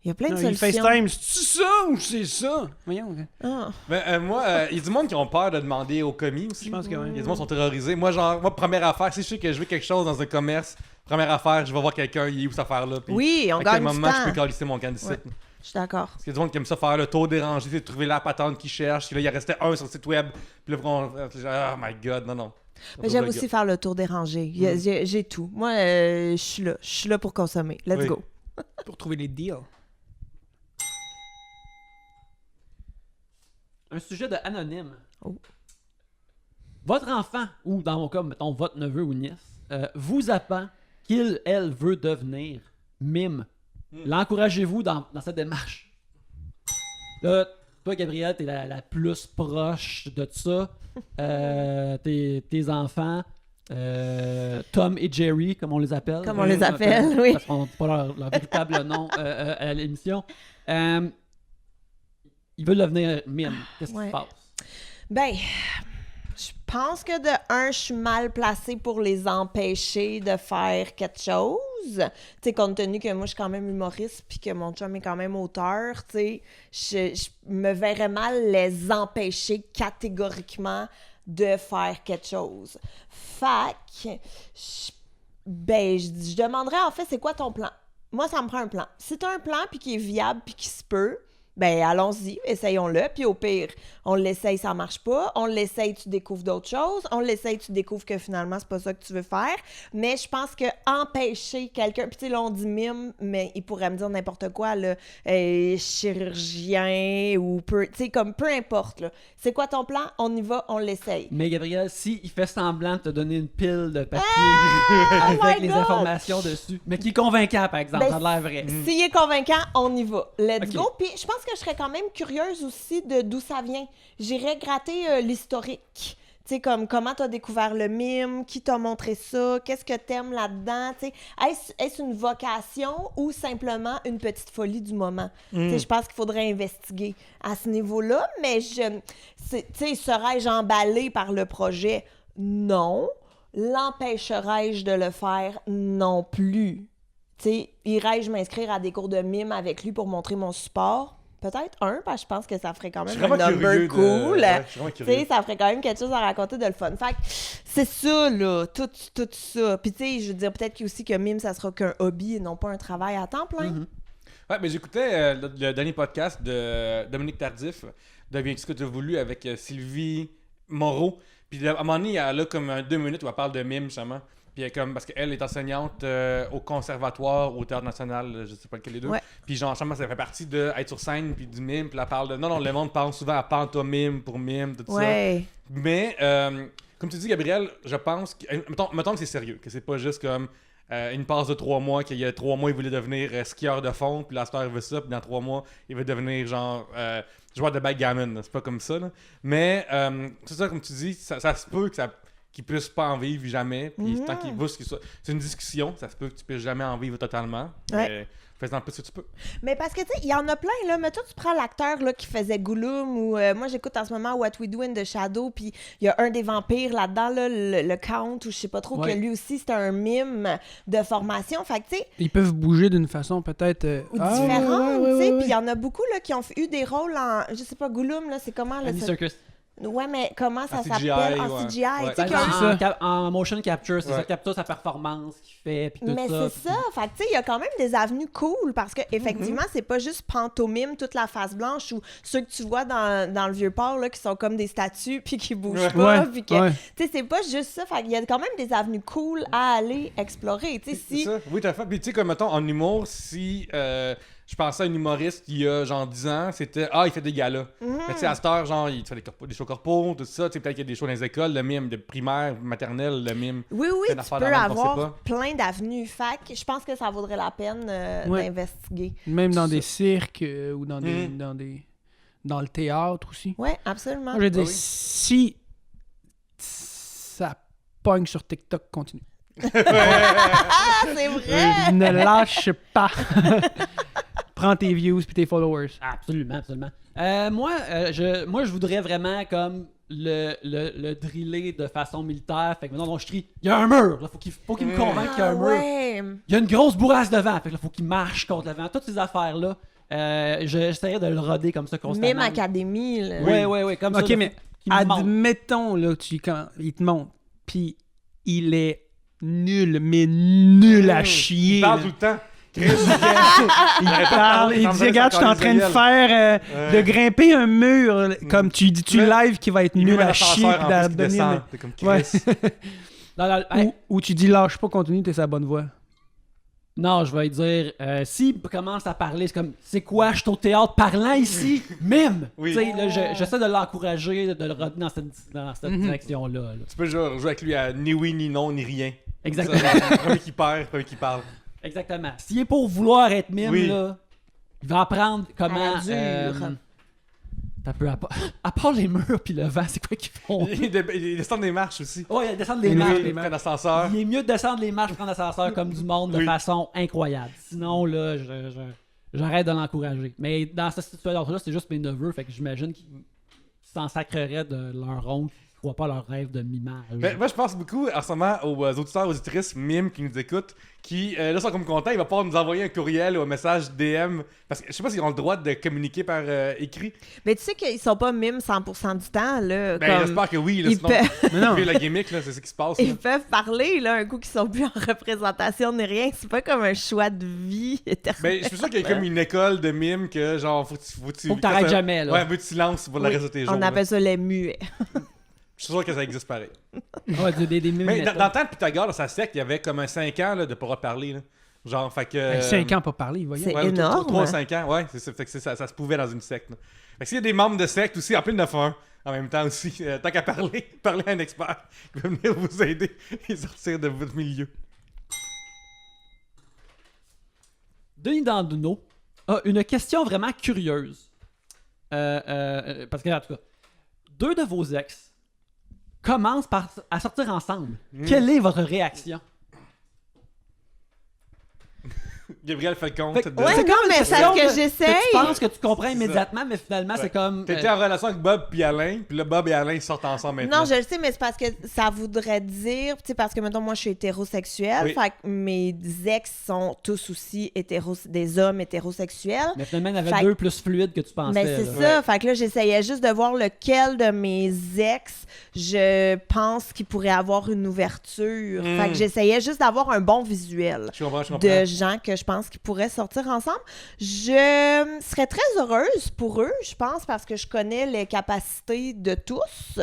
Il y a plein de Non, il solutions. FaceTime, c'est ça ou c'est ça? Voyons. Ah. Ben, moi, il y a du monde qui ont peur de demander au commis aussi. Je pense que oui. Il y a du monde qui sont terrorisés. Moi, première affaire, si je sais que je veux quelque chose dans un commerce, première affaire, je vais voir quelqu'un, il est où cette affaire-là. Puis Oui, on à quel gagne du moment je temps. peux calisser mon candidat. Ouais. Je suis d'accord. Parce qu'il y a du monde qui aime ça faire le tour dérangé, c'est de trouver la patente qu'ils cherchent. Puis là, il en restait un sur le site web. Puis là, oh my god, non. Mais j'aime aussi faire le tour dérangé. J'ai tout. Moi, je suis là. Je suis là pour consommer. Let's Oui. go. Pour trouver les deals. Un sujet de anonyme. Oh. Votre enfant, ou dans mon cas, mettons votre neveu ou nièce, vous apprend elle veut devenir mime. L'encouragez-vous dans cette démarche? Là, toi, Gabrielle, t'es la plus proche de ça. Tes enfants, Tom et Jerry, comme on les appelle. Comme on les appelle, oui. Parce qu'on n'a pas leur véritable nom à l'émission. Ils veulent devenir mime. Qu'est-ce qui Ouais. se passe? Ben, je pense que de un, je suis mal placée pour les empêcher de faire quelque chose. Tu sais, compte tenu que moi, je suis quand même humoriste puis que mon chum est quand même auteur, tu sais, je me verrais mal les empêcher catégoriquement de faire quelque chose. Fac, je demanderais en fait, c'est quoi ton plan? Moi, ça me prend un plan. Si tu as un plan puis qui est viable puis qui se peut, ben allons-y, essayons-le, puis au pire, on l'essaye, ça marche pas, on l'essaye, tu découvres d'autres choses, on l'essaye, tu découvres que finalement, c'est pas ça que tu veux faire, mais je pense que empêcher quelqu'un, puis tu sais, là, on dit mime, mais il pourrait me dire n'importe quoi, là, chirurgien, ou tu sais, comme peu importe, là. C'est quoi ton plan? On y va, on l'essaye. Mais Gabriel, il fait semblant de te donner une pile de papier my avec les God! informations dessus, mais qui est convaincant, par exemple, Ben, ça a l'air vrai. S'il est convaincant, on y va. Let's Ok. go. Puis je pense que je serais quand même curieuse aussi de d'où ça vient. J'irais gratter l'historique. Tu sais, comme comment t'as découvert le mime, qui t'a montré ça, qu'est-ce que t'aimes là-dedans, tu sais. Est-ce une vocation ou simplement une petite folie du moment? Tu sais, je pense qu'il faudrait investiguer à ce niveau-là, mais tu sais, serais-je emballée par le projet? Non. L'empêcherais-je de le faire? Non plus. Tu sais, irais-je m'inscrire à des cours de mime avec lui pour montrer mon support? Peut-être un, parce que je pense que ça ferait quand Je suis même un vraiment number curieux cool. Ouais, je suis vraiment Tu sais, curieux. ça ferait quand même quelque chose à raconter de le fun. Fait que c'est ça, là, tout ça. Puis tu sais, je veux dire, peut-être aussi que mime, ça sera qu'un hobby et non pas un travail à temps plein. Mhm. Ouais, mais j'écoutais le dernier podcast de Dominique Tardif, de Bien ce que tu as voulu, avec Sylvie Moreau. Puis à un moment donné, elle a comme 2 minutes où elle parle de mime, justement. Puis comme, parce qu'elle est enseignante au conservatoire, au Théâtre National, je sais pas lequel des deux. Ouais. Puis genre, justement, ça fait partie d'être sur scène, puis du mime. Puis elle parle de... Non, le monde pense souvent à pantomime pour mime, tout ça. Ouais. Mais, comme tu dis, Gabriel, je pense que... Mettons que c'est sérieux, que c'est pas juste comme une passe de 3 mois, qu'il y a 3 mois, il voulait devenir skieur de fond, puis la star veut ça, puis dans 3 mois, il veut devenir genre joueur de backgammon. C'est pas comme ça, là. Mais, c'est ça, comme tu dis, ça se peut que qu'il puisse pas en vivre jamais, puis tant qu'il veut qu'il soit... C'est une discussion, ça se peut que tu puisses jamais en vivre totalement, mais fais-en plus que tu peux. Mais parce que, tu sais, il y en a plein, là. Mais toi, tu prends l'acteur là, qui faisait Gollum, ou moi, j'écoute en ce moment What We Do in the Shadow, puis il y a un des vampires là-dedans, là, le Count, ou je sais pas trop, Ouais. que lui aussi, c'était un mime de formation. Fait que, tu sais, Ils peuvent bouger d'une façon peut-être... ou différente, tu sais. Puis il y en a beaucoup, là, qui ont eu des rôles en... Je sais pas, Gollum, là, c'est comment, là? Andy ça- Serkis. Ouais, mais comment ça En CGI, s'appelle? En ouais. CGI, Ouais. tu sais, Ben, qu'il y a c'est un- ça. en motion capture, c'est Ouais. ça, capture sa performance qu'il fait, puis tout Mais ça. c'est ça. Fait que, tu sais, il y a quand même des avenues cool parce que effectivement, c'est pas juste pantomime, toute la face blanche ou ceux que tu vois dans le Vieux-Port, là, qui sont comme des statues puis qui bougent pas. Ouais, Puis que, ouais. tu sais, c'est pas juste ça. Fait qu'il y a quand même des avenues cool à aller explorer. Tu sais, C'est si. ça. Oui, t'as fait. Puis tu sais, comme mettons, en humour, si je pensais à un humoriste il y a genre 10 ans, c'était il fait des galas. Mais tu sais, à cette heure, genre, il fait des shows corpos, tout ça. Tu sais, peut-être qu'il y a des shows dans les écoles, le mime, de primaire, maternelle, le mime. Oui, Fait oui, une tu affaire peux de même qu'on sait avoir pas. plein d'avenues. Fait que je pense que ça vaudrait la peine Ouais. d'investiguer. Même dans Ça. des cirques ou dans des, Mhm. dans le théâtre aussi. Oui, absolument. Moi, je veux dire, oui. si ça pogne sur TikTok, continue. Ah, c'est vrai! Ne lâche pas. Prends tes views puis tes followers. Absolument, absolument. Moi, je voudrais vraiment comme le driller de façon militaire. Fait que maintenant, je crie, il y a un mur. Là, faut qu'il me convainque qu'il y a un Ah, mur. ouais. Il y a une grosse bourrasse devant. Fait que là, faut qu'il marche contre le vent. Toutes ces affaires-là, j'essaierais de le roder comme ça constamment. Même Académie, là. Ouais, comme ça. Ok, là, mais qu'il me montre. admettons, là, quand il te montre, puis il est nul, mais nul à chier. Il parle là. tout le temps. Il parle, il dit, regarde, je suis en train de faire, de grimper un mur, là, comme tu dis-tu Mais- live qui va être Il nul met à l'ascenseur chier, en puis plus qui donner, descend. T'es comme Ouais. Chris. Hey, ou tu dis lâche pas, continue, t'es sa bonne voix. non, je vais dire, s'il commence à parler, c'est comme, c'est quoi, je suis au théâtre parlant ici? Mime! Oui. Tu sais, là, j'essaie de l'encourager, de le roder dans cette Mhm. direction-là. là. Tu peux jouer avec lui à ni oui, ni non, ni rien. Exactement. Ça, premier qui perd, premier qui parle. Exactement. S'il est pour vouloir être mime, Oui. là, il va apprendre comment. À la dure. T'as peu à part les murs puis le vent, c'est quoi qu'ils font? Il descend des marches aussi. Oh, il descendre les Oui, marches. Il prend l'ascenseur. Il est mieux de descendre les marches, prendre l'ascenseur comme du monde de Oui. façon incroyable. Sinon, là, j'arrête de l'encourager. Mais dans cette situation-là, c'est juste mes neveux, fait que j'imagine qu'ils s'en sacreraient de leur ronde, qu'ils croient pas à leur rêve de mimage. Ben, moi, je pense beaucoup en ce moment aux auditeurs, aux auditrices mimes qui nous écoutent, qui là sont comme contents. Ils vont pouvoir nous envoyer un courriel ou un message DM. Parce que je sais pas s'ils ont le droit de communiquer par écrit. Mais tu sais qu'ils sont pas mimes 100% du temps, là. Ben, comme... j'espère que oui. Là, ils sinon, peuvent- Mais non. vu la gimmick, là, c'est ce qui se passe. Là. Ils peuvent parler, là, un coup qu'ils sont plus en représentation ni rien. C'est pas comme un choix de vie éternel. Ben, je suis sûr qu'il y a comme une école de mimes que, genre, faut Faut que t'arrêtes jamais, là. Ouais, un peu de silence pour le Oui, reste de tes jours. on là. appelle ça les muets. Je suis sûr que ça existe pareil. Ouais, des mimes Mais méthodes. dans le temps de Pythagore, dans sa secte, il y avait comme un 5 ans là, de pas parler. Là. Genre, fait que. 5 ans pas parler, voyons. C'est Ouais, énorme. 3-5 ans, ouais. Fait que ça se pouvait dans une secte. Là. Fait que s'il y a des membres de secte aussi, en plus, il y en a un en même temps aussi. Tant qu'à parler à un expert qui va venir vous aider et sortir de votre milieu. Denis Dandino a une question vraiment curieuse. Parce que, en tout cas, 2 de vos ex commencent à sortir ensemble. Quelle est votre réaction? Gabriel fait le compte Fait que- de... Ouais, c'est non, comme une mais question c'est que que j'essaye. tu penses que tu comprends C'est ça. immédiatement, mais finalement, c'est comme. T'étais en relation avec Bob puis Alain, puis là, Bob et Alain sortent ensemble maintenant. Non, je le sais, mais c'est parce que ça voudrait dire, tu sais, parce que, mettons, moi, je suis hétérosexuelle, Oui. fait que mes ex sont tous aussi des hommes hétérosexuels. Mais finalement, il y en avait Fait- deux plus fluides que tu pensais. Mais c'est là. ça, fait que là, j'essayais juste de voir lequel de mes ex, je pense qu'il pourrait avoir une ouverture. Fait que j'essayais juste d'avoir un bon visuel Je comprends. de gens que je pense qu'ils pourraient sortir ensemble. Je serais très heureuse pour eux, je pense, parce que je connais les capacités de tous.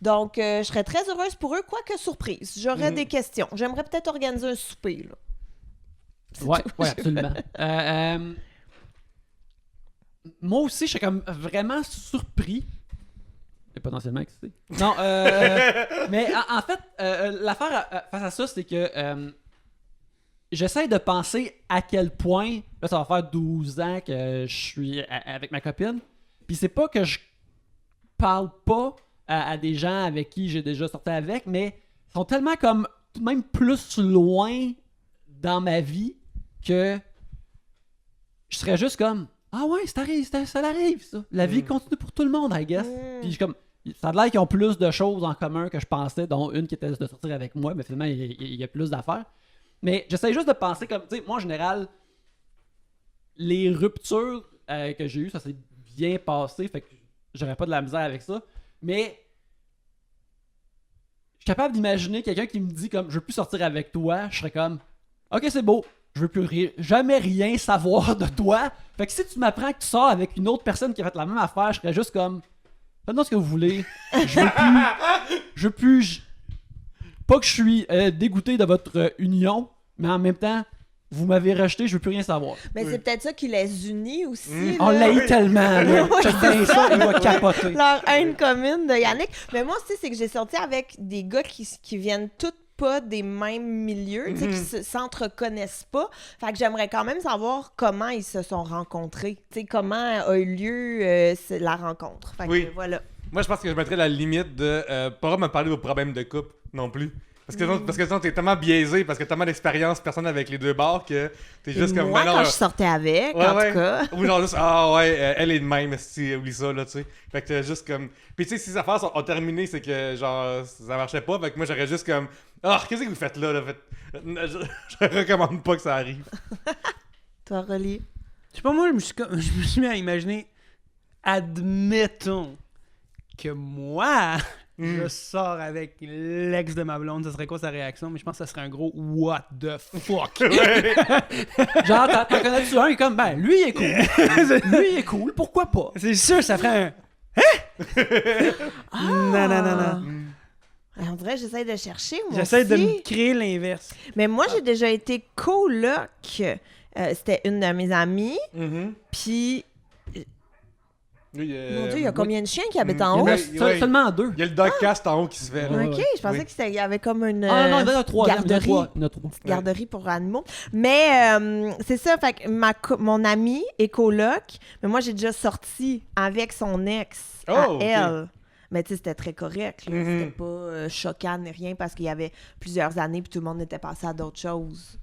Donc, je serais très heureuse pour eux, quoique surprise. J'aurais des questions. J'aimerais peut-être organiser un souper, là. Ouais, ouais, absolument. Moi aussi, je suis comme vraiment surpris. Et potentiellement excité. Non, mais en fait, l'affaire face à ça, c'est que j'essaie de penser à quel point, là, ça va faire 12 ans que je suis avec ma copine. Puis c'est pas que je parle pas à des gens avec qui j'ai déjà sorti avec, mais ils sont tellement comme, tout de même plus loin dans ma vie que je serais juste comme, ah ouais, ça arrive, ça arrive, ça. La vie continue pour tout le monde, I guess. Puis je comme, ça a l'air qu'ils ont plus de choses en commun que je pensais, dont une qui était de sortir avec moi, mais finalement, il y a plus d'affaires. Mais j'essaie juste de penser comme, tu sais, moi en général, les ruptures que j'ai eues, ça s'est bien passé, fait que j'aurais pas de la misère avec ça. Mais je suis capable d'imaginer quelqu'un qui me dit comme, je veux plus sortir avec toi, je serais comme, ok, c'est beau, je veux plus jamais rien savoir de toi. Fait que si tu m'apprends que tu sors avec une autre personne qui a fait la même affaire, je serais juste comme, faites-moi ce que vous voulez. Je veux plus. Pas que je suis dégoûté de votre union, mais en même temps, vous m'avez rejeté, je veux plus rien savoir. Mais c'est peut-être ça qui les unit aussi. On là. l'a eu tellement, là. Ouais, Check bien ça, il va capoter. Leur haine commune de Yannick. Mais moi aussi, c'est que j'ai sorti avec des gars qui viennent tous pas des mêmes milieux, tu sais, qui s'entreconnaissent pas. Fait que j'aimerais quand même savoir comment ils se sont rencontrés. Tu sais, comment a eu lieu la rencontre. Fait que voilà. Moi, je pense que je mettrais la limite de pas me parler de vos problèmes de couple non plus. Parce que sinon, t'es tellement biaisé, parce que t'as tellement d'expérience personnelle avec les deux bars que t'es juste Et comme... moi, ben non, quand je sortais avec, ouais, en ouais. tout cas. Ou genre juste, ah ouais, elle est de même, si oublie ça, là, tu sais. Fait que t'es juste comme... Puis tu sais, si ces affaires ont terminé, c'est que genre, ça marchait pas. Fait que moi, j'aurais juste comme, ah, qu'est-ce que vous faites là? Je recommande pas que ça arrive. Toi, Rolly. Je sais pas, moi, je me suis mis à imaginer, admettons que moi, je sors avec l'ex de ma blonde, ça serait quoi sa réaction? Mais je pense que ça serait un gros what the fuck. Genre, t'en connais-tu un, il est comme, ben, lui, il est cool. Lui, il est cool, pourquoi pas? C'est sûr, ça ferait un. Non, non, non, non. On dirait que j'essaie de chercher, moi J'essaie de aussi. me créer l'inverse. Mais moi, j'ai déjà été coloc. C'était une de mes amies. Puis, mon Dieu, il y a combien de chiens qui habitent en haut? Ouais. Seulement deux. Il y a le dogcast en haut qui se fait. là. Ouais. Ok, je pensais Oui. qu'il y avait comme une Ah non, il y en a trois. garderie. Il y en a trois. Garderie pour animaux. Mais c'est ça, fait que mon amie est coloc, mais moi, j'ai déjà sorti avec son ex à Oh, ok. elle. Mais tu sais, c'était très correct. là. Mhm. C'était pas choquant ni rien parce qu'il y avait plusieurs années puis tout le monde était passé à d'autres choses.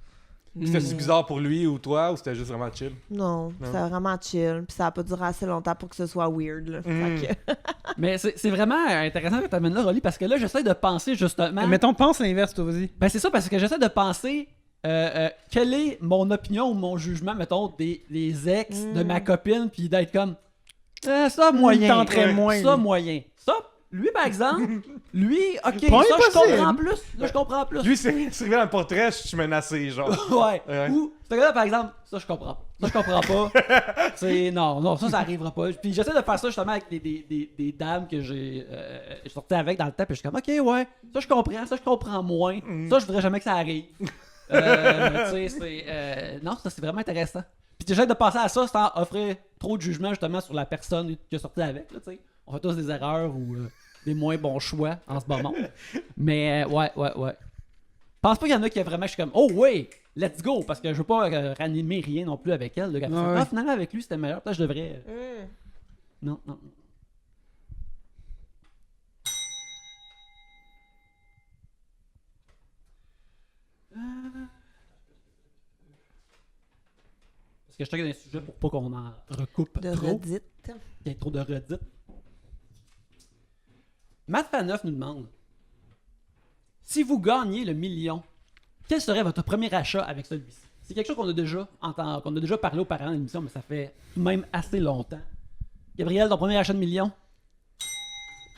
C'était bizarre pour lui ou toi, ou c'était juste vraiment chill? Non, c'était vraiment chill. Puis ça a pas duré assez longtemps pour que ce soit weird. Là. Mhm. Fait que- Mais c'est vraiment intéressant que tu amènes là, Rolly, parce que là, j'essaie de penser justement. Mettons, pense l'inverse, toi, vas-y. Ben, c'est ça, parce que j'essaie de penser quelle est mon opinion ou mon jugement, mettons, des ex de ma copine, puis d'être comme. Ça, moyen. tenterait moins, Ça, lui. moyen. Ça, lui, par exemple, lui, ok, Pas ça, je impossible. comprends plus. Là, je comprends plus. Lui, c'est arrivé dans le portrait, je suis menacé, genre. Ouais. Ouais. Ou, ce gars-là, par exemple, ça, je comprends. Ça, je comprends pas. C'est, non, ça arrivera pas. Puis j'essaie de faire ça justement avec des dames que j'ai sorti avec dans le temps, puis je suis comme, ok, ouais, ça, je comprends moins. Ça, je voudrais jamais que ça arrive. Tu sais, c'est. Non, ça, c'est vraiment intéressant. Puis j'essaie de passer à ça sans offrir trop de jugement justement sur la personne qui a sorti avec, là, tu sais. On fait tous des erreurs ou des moins bons choix en ce moment. Mais, ouais. Pense pas qu'il y en a qui est vraiment, je suis comme, oh ouais, let's go, parce que je veux pas ranimer rien non plus avec elle. Là, Ouais. finalement, avec lui, c'était meilleur. Peut-être que je devrais. Non. Parce que je check dans les sujets pour pas qu'on en recoupe De trop. redites. Il y a trop de redites. Matt Faneuf nous demande si vous gagnez le million, quel serait votre premier achat avec celui-ci? C'est quelque chose qu'on a déjà parlé auparavant dans l'émission, mais ça fait tout de même assez longtemps. Gabriel, ton premier achat de million?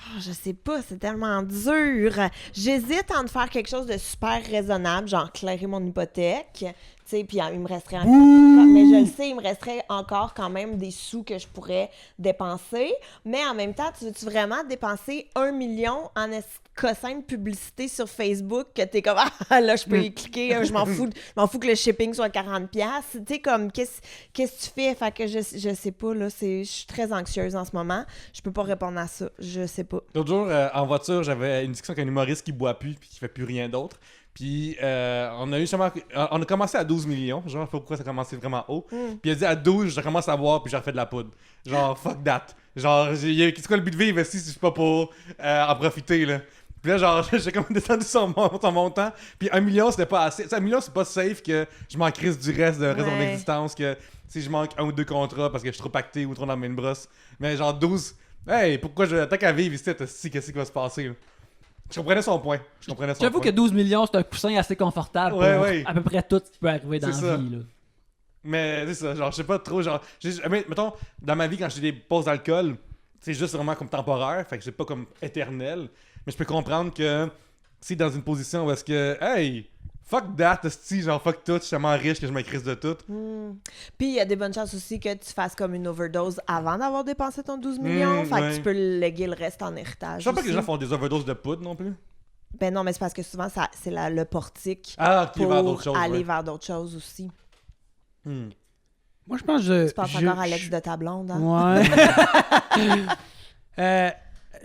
Oh, je sais pas, c'est tellement dur. J'hésite à en faire quelque chose de super raisonnable, genre clairer mon hypothèque. Tu sais, puis il me resterait mais je le sais, il me resterait encore quand même des sous que je pourrais dépenser. Mais en même temps, tu veux-tu vraiment dépenser 1 million en cossin de publicité sur Facebook que t'es comme ah là je peux y cliquer, je m'en fous que le shipping soit 40$. Tu sais comme qu'est-ce que tu fais? Fait que je sais pas là, je suis très anxieuse en ce moment. Je peux pas répondre à ça, je sais pas. L'autre jour, en voiture, j'avais une discussion avec un humoriste qui boit plus puis qui fait plus rien d'autre. Puis on a commencé à 12 millions, genre, je sais pas pourquoi ça a commencé vraiment haut. Puis il a dit à 12, je commence à boire puis j'ai refait de la poudre. Genre, fuck that. Genre, c'est quoi le but de vivre si c'est pas pour en profiter, là? Puis là, genre, j'ai comme descendu son montant. Puis 1 million, c'était pas assez. 1 million, c'est pas safe que je m'en crisse du reste de raison d'existence, que si je manque 1 ou 2 contrats parce que je suis trop pacté ou trop dans la main brosse. Mais genre, 12, hey, pourquoi tant qu'à vivre ici, qu'est-ce qui va se passer, là? Je comprenais son point. J'avoue que 12 millions, c'est un coussin assez confortable pour à peu près tout ce qui peut arriver dans la vie. Là. Mais c'est ça, genre, je sais pas trop, genre, mettons, dans ma vie, quand j'ai des pauses d'alcool, c'est juste vraiment comme temporaire, fait que c'est pas comme éternel. Mais je peux comprendre que si dans une position où est-ce que, hey, fuck that, genre, fuck tout, je suis tellement riche que je me crisse de tout. Puis il y a des bonnes chances aussi que tu fasses comme une overdose avant d'avoir dépensé ton 12 millions. Fait que tu peux léguer le reste en héritage. Je sais pas que aussi. les gens font des overdoses de poudre non plus. Ben non, mais c'est parce que souvent, c'est le portique Pour vers d'autres choses aussi. Moi, je pense que Tu penses encore à l'ex de ta blonde, hein? Ouais.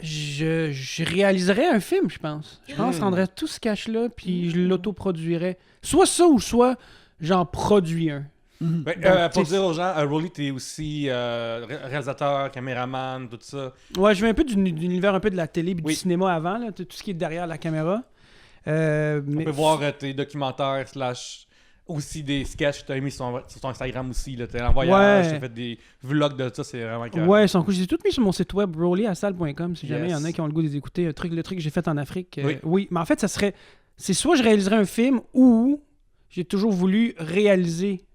Je réaliserais un film, je pense. Je prendrais tout ce cash-là, puis je l'autoproduirais. Soit ça, ou soit j'en produis un. Pour dire aux gens, Rolly, t'es aussi réalisateur, caméraman, tout ça. Ouais, je viens un peu d'un univers un peu de la télé et du cinéma avant, là, tout ce qui est derrière la caméra. On peut voir tes documentaires / aussi des sketchs que tu as mis sur ton Instagram aussi. T'es en voyage, t'as fait des vlogs de ça, c'est vraiment cool. Ouais, je les ai toutes mis sur mon site web, rollyasal.com, si jamais il y en a qui ont le goût de les écouter. Le truc que j'ai fait en Afrique. Oui, mais en fait, c'est soit je réaliserais un film ou j'ai toujours voulu réaliser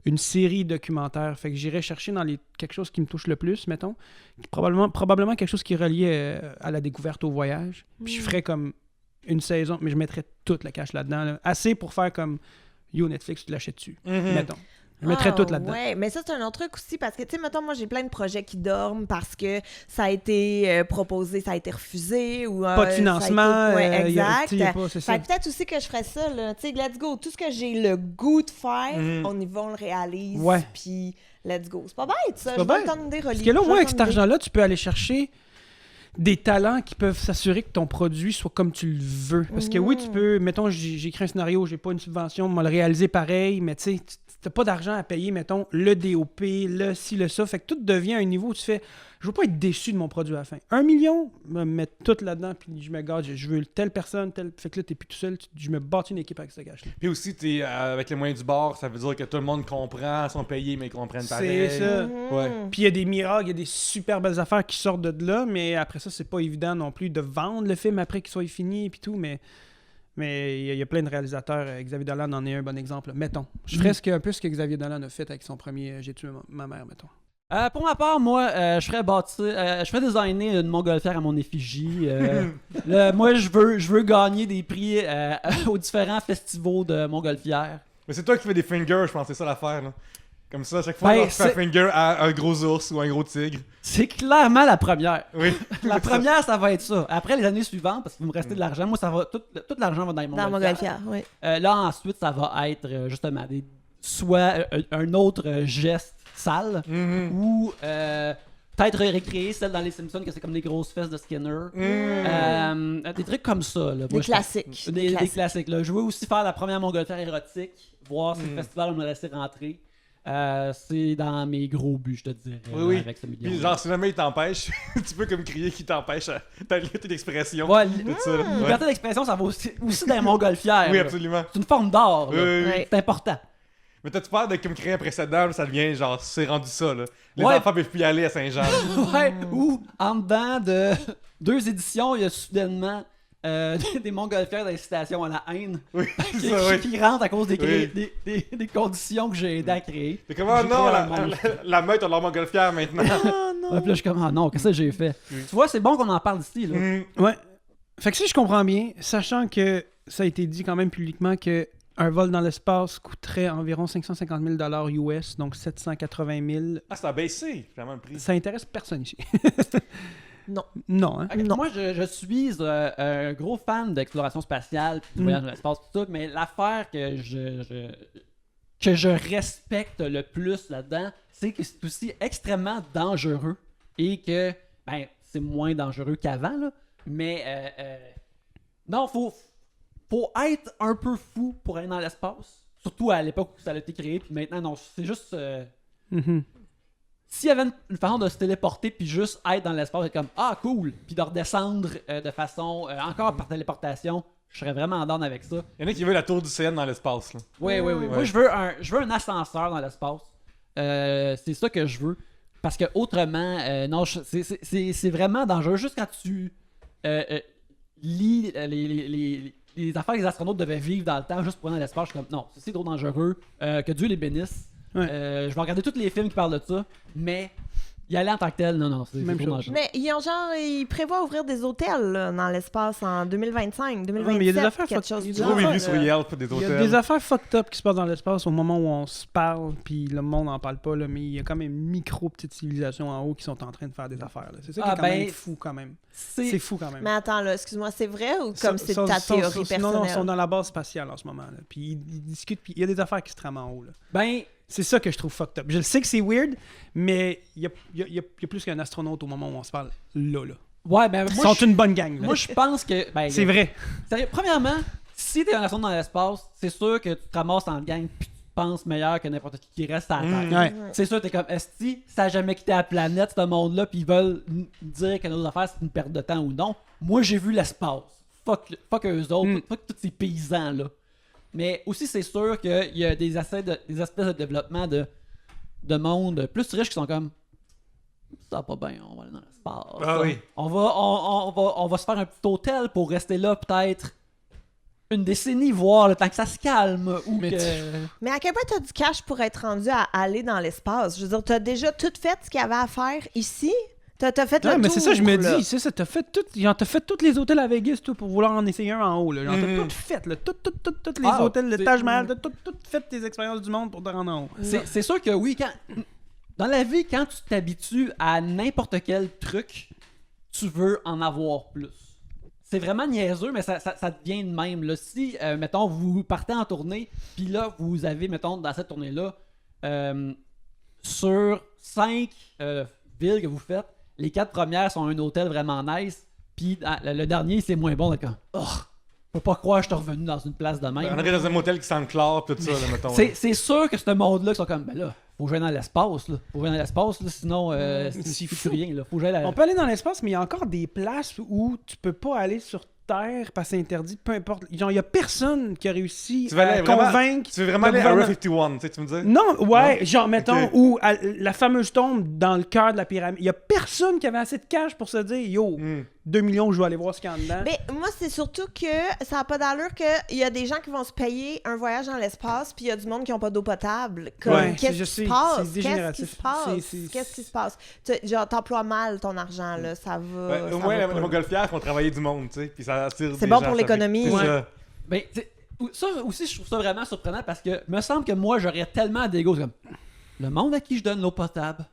une série documentaire. Fait que j'irais chercher dans quelque chose qui me touche le plus, mettons. Probablement quelque chose qui est relié à la découverte, au voyage. Puis je ferais comme une saison, mais je mettrais tout le cash là-dedans. Là. Assez pour faire comme Yo, Netflix, tu l'achètes dessus. Mettons. Je mettrais tout là-dedans. Ouais, mais ça, c'est un autre truc aussi parce que, tu sais, mettons, moi, j'ai plein de projets qui dorment parce que ça a été proposé, ça a été refusé ou. Pas de financement. Exact. C'est ça. Fait que peut-être aussi que je ferais ça, là. Tu sais, let's go. Tout ce que j'ai le goût de faire, on y va, on le réalise. Ouais. Puis, let's go. C'est pas bête, ça. C'est pas bête. Parce que là, au moins, avec cet argent-là, tu peux aller chercher des talents qui peuvent s'assurer que ton produit soit comme tu le veux. Parce que oui, tu peux, mettons, j'ai écrit un scénario, j'ai pas une subvention, on va le réaliser pareil, mais tu sais, t'as pas d'argent à payer, mettons, le DOP, le ci, le ça. Fait que tout devient à un niveau où tu fais, je veux pas être déçu de mon produit à la fin. 1 million, me mettre tout là-dedans, puis je me garde, je veux telle personne, fait que là, t'es plus tout seul, je me bâtis une équipe avec ce gars-là. Puis aussi, t'es avec les moyens du bord, ça veut dire que tout le monde comprend, sont payés, mais ils comprennent pareil. C'est ça. Ouais. Puis il y a des miracles, il y a des super belles affaires qui sortent de là, mais après ça, c'est pas évident non plus de vendre le film après qu'il soit fini et puis tout, mais il y a plein de réalisateurs. Xavier Dolan en est un bon exemple. Mettons. Je ferais un peu ce que Xavier Dolan a fait avec son premier J'ai tué ma mère, mettons. Pour ma part, moi, je ferais designer une montgolfière à mon effigie. Moi, je veux gagner des prix aux différents festivals de montgolfière. Mais c'est toi qui fais des fingers, je pense, c'est ça l'affaire, là. Comme ça, à chaque fois, tu fais un finger à un gros ours ou un gros tigre. C'est clairement la première. Oui. La première, ça va être ça. Après, les années suivantes, parce qu'il me restait de l'argent, moi, ça va tout l'argent va dans les montgolfières. Oui. Là, ensuite, ça va être justement soit un autre geste sale ou peut-être recréer celle dans les Simpsons que c'est comme des grosses fesses de Skinner. Des trucs comme ça. Là. Des classiques. Des classiques. Là. Je veux aussi faire la première montgolfière érotique, voir si le festival va me laisser rentrer. C'est dans mes gros buts, je te dirais. Oui. Avec ce million. Puis genre, si jamais il t'empêche, tu peux comme crier qu'il t'empêche ta liberté d'expression. Ouais, tout ça, là. liberté d'expression, ça va aussi dans les montgolfières. Oui, là. absolument. C'est une forme d'art. là. Oui. C'est important. Mais t'as-tu peur de me créer un précédent, là, ça devient genre, c'est rendu ça, là. Les Ouais. enfants peuvent plus y aller à Saint-Jean. Ouais, ou en dedans de 2 éditions, il y a soudainement des montgolfières d'incitation à la haine Oui, qui, c'est ça, oui. qui rentrent à cause des, Oui. des conditions que j'ai aidé à créer. Mais comment J'ai non, créé la, un monde. la meute a leur montgolfière maintenant. Oh non. Ouais, puis là, je suis comme, ah non, qu'est-ce que j'ai fait? Tu vois, c'est bon qu'on en parle ici, là. Ouais. Fait que si je comprends bien, sachant que ça a été dit quand même publiquement que un vol dans l'espace coûterait environ 550 000 US, donc 780 000, Ah, ça a baissé, finalement, le prix. ça intéresse personne ici. Non. Non, hein? Ok, Non. moi, je suis un gros fan d'exploration spatiale, puis de voyage dans l'espace, tout ça, mais l'affaire que je respecte le plus là-dedans, c'est que c'est aussi extrêmement dangereux et que, ben, c'est moins dangereux qu'avant, là, mais non, faut être un peu fou pour aller dans l'espace, surtout à l'époque où ça a été créé, puis maintenant, non, c'est juste... Mhm. S'il y avait une façon de se téléporter puis juste être dans l'espace, être comme ah cool, puis de redescendre de façon encore par téléportation, je serais vraiment down avec ça. Il y en a qui veulent la tour du CN dans l'espace, là. Oui. Ouais. Moi je veux un ascenseur dans l'espace. C'est ça que je veux. Parce que autrement, non, c'est vraiment dangereux. Juste quand tu lis les affaires que les astronautes devaient vivre dans le temps juste pour aller dans l'espace, je suis comme non, c'est trop dangereux. Que Dieu les bénisse. Ouais. Je vais regarder tous les films qui parlent de ça, mais y aller en tant que tel, non, c'est Même trop chose. dangereux. Mais ils prévoient ouvrir des hôtels là, dans l'espace en 2025, 2027, Ouais, mais il y a des affaires quelque fuck- chose il y a du des Gros genre. reviews sur Yelp, des Il y a hôtels. des affaires fucked up qui se passent dans l'espace au moment où on se parle, puis le monde n'en parle pas, là, mais il y a quand même micro petites civilisations en haut qui sont en train de faire des affaires. là. C'est ça qui est quand même fou quand même. C'est fou quand même. Mais attends, là, excuse-moi, c'est vrai ou comme c'est ta théorie personnelle? Non, ils sont dans la base spatiale en ce moment. Là. Puis ils discutent, puis il y a des affaires qui se trament en haut. Là. Ben, C'est ça que je trouve fucked up. Je le sais que c'est weird, mais il y a plus qu'un astronaute au moment où on se parle là. ouais, ben Ils moi, sont je, une bonne gang. là. moi, je pense que. Ben, C'est vrai. sérieux, premièrement, si t'es un astronaute dans l'espace, c'est sûr que tu te ramasses en gang puis tu te penses meilleur que n'importe qui reste à la Terre. Ouais. C'est sûr, t'es comme Esti, ça a jamais quitté la planète, ce monde-là, puis ils veulent dire que nos affaires c'est une perte de temps ou non. Moi, j'ai vu l'espace. Fuck eux autres, fuck tous ces paysans-là. Mais aussi, c'est sûr qu'il y a des espèces de développement de monde plus riches qui sont comme ça va pas bien, on va aller dans l'espace. Ah oui. On va se faire un petit hôtel pour rester là peut-être une décennie, voire le temps que ça se calme. Ou Mais que... Mais à quel point t'as du cash pour être rendu à aller dans l'espace? Je veux dire, t'as déjà tout fait ce qu'il y avait à faire ici? T'as fait Ouais, le mais tour, c'est ça, je me là. dis. C'est ça, t'as fait tous les hôtels à Vegas tout, pour vouloir en essayer un en haut. Là. Genre, t'as tout fait. Là, tous les Ah, hôtels, le c'est- Taj Mahal, t'as tout fait tes expériences du monde pour te rendre en haut. C'est sûr que oui, dans la vie, quand tu t'habitues à n'importe quel truc, tu veux en avoir plus. C'est vraiment niaiseux, mais ça devient de même. Là. Si, mettons, vous partez en tournée, puis là, vous avez, mettons, dans cette tournée-là, sur 5 villes que vous faites, les 4 premières sont un hôtel vraiment nice, puis le dernier, c'est moins bon. D'accord. Oh, je peux pas croire que je suis revenu dans une place de même. On arrive dans un motel qui sent le chlore, pis tout ça, là, mettons. C'est sûr que ce monde-là qui sont comme, ben là, faut que j'aille dans l'espace, là. Faut que j'aille dans l'espace, là, sinon, c'est c'est fou. plus rien, là. Faut que j'aille On peut aller dans l'espace, mais il y a encore des places où tu peux pas aller sur Terre parce que c'est interdit, peu importe. Genre, il y a personne qui a réussi Tu veux à aller vraiment- convaincre. Tu veux vraiment le aller à Area gouvernement- 51, tu sais, tu me dis? Non, ouais, genre, mettons, Ok. où la fameuse tombe dans le cœur de la pyramide. Il y a personne qui avait assez de cash pour se dire, yo, 2 millions, je vais aller voir ce qu'il y a en dedans. Mais moi, c'est surtout que ça n'a pas d'allure qu'il y a des gens qui vont se payer un voyage dans l'espace, puis il y a du monde qui n'ont pas d'eau potable. Comme, Ouais, qu'est-ce je qui sais, se passe? c'est Qu'est-ce qui dégénératif. se passe? Qu'est-ce qui se passe? Genre, t'emploies mal ton argent, là. Ça va. Ouais, ça au moins, va les pas. montgolfières font travailler du monde, tu sais, puis ça attire C'est des bon gens, pour ça fait- l'économie. C'est Ouais. ça. Ben, ça aussi, je trouve ça vraiment surprenant parce que me semble que moi, j'aurais tellement d'ego. C'est comme, le monde à qui je donne l'eau potable,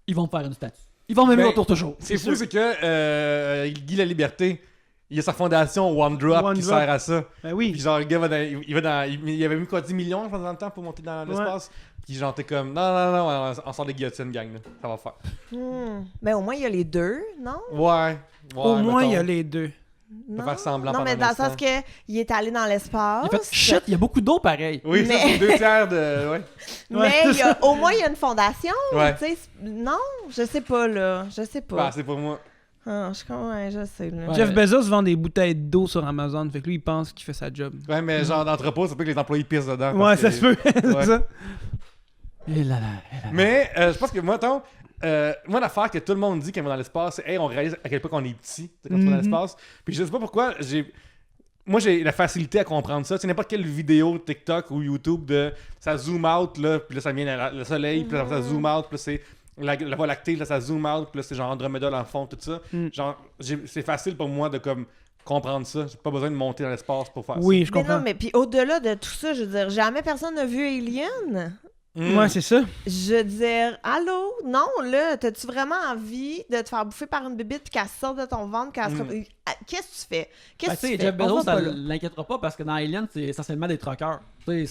ils vont me faire une statue. Ils vont m'aimer Ben, autour toujours. C'est fou, c'est que Guy Laliberté, il a sa fondation One Drop One qui Drop. sert à ça. Ben oui. Puis genre, le gars il avait mis quoi, 10 millions, je pense, dans le temps pour monter dans l'espace. Puis genre, t'es comme, non, on sort des guillotines, gang, là. Ça va faire. Mais au moins, il y a les deux, non? Ouais. Au moins, il y a mettons. les deux. Non, faire semblant non mais pendant dans le un sens qu'il est allé dans l'espace. Il a fait, shit, il y a beaucoup d'eau pareil. Oui, ça, Mais- c'est 2 tiers de. Ouais. Mais il y a- au moins, il y a une fondation. Ouais. tu sais, non, je sais pas, là. Je sais Bah, pas. c'est pour moi. Ah, je sais. Là. Ouais. Jeff Bezos vend des bouteilles d'eau sur Amazon. Fait que lui, il pense qu'il fait sa job. Ouais, mais genre d'entrepôt, ça peut que les employés pissent dedans. Ouais, parce ça que- se peut. C'est Ouais. ça. Et là là. Mais je pense que moi, attends, moi, l'affaire que tout le monde dit quand on va dans l'espace, c'est hey, on réalise à quel point on est petit quand on va dans l'espace. Puis je sais pas pourquoi, moi, j'ai la facilité à comprendre ça. C'est n'importe quelle vidéo TikTok ou YouTube de ça zoom out, là, puis là, ça vient le soleil, puis là, ça zoom out, puis là, c'est la voie lactée, là, ça zoom out, puis là, c'est genre Andromeda dans le fond, tout ça. Genre, c'est facile pour moi de comme comprendre ça. J'ai pas besoin de monter dans l'espace pour faire Oui, je Mais comprends. non, mais puis au-delà de tout ça, je veux dire, jamais personne n'a vu Alien. ça. Ouais, c'est ça. Je veux dire, allô? Non, là, t'as-tu vraiment envie de te faire bouffer par une bébite puis qu'elle sorte de ton ventre, qu'elle se... Qu'est-ce que tu fais? Qu'est-ce que tu fais? Jeff On Bezos, va ça pas là. l'inquiétera pas parce que dans Alien, c'est essentiellement des truckers. C'est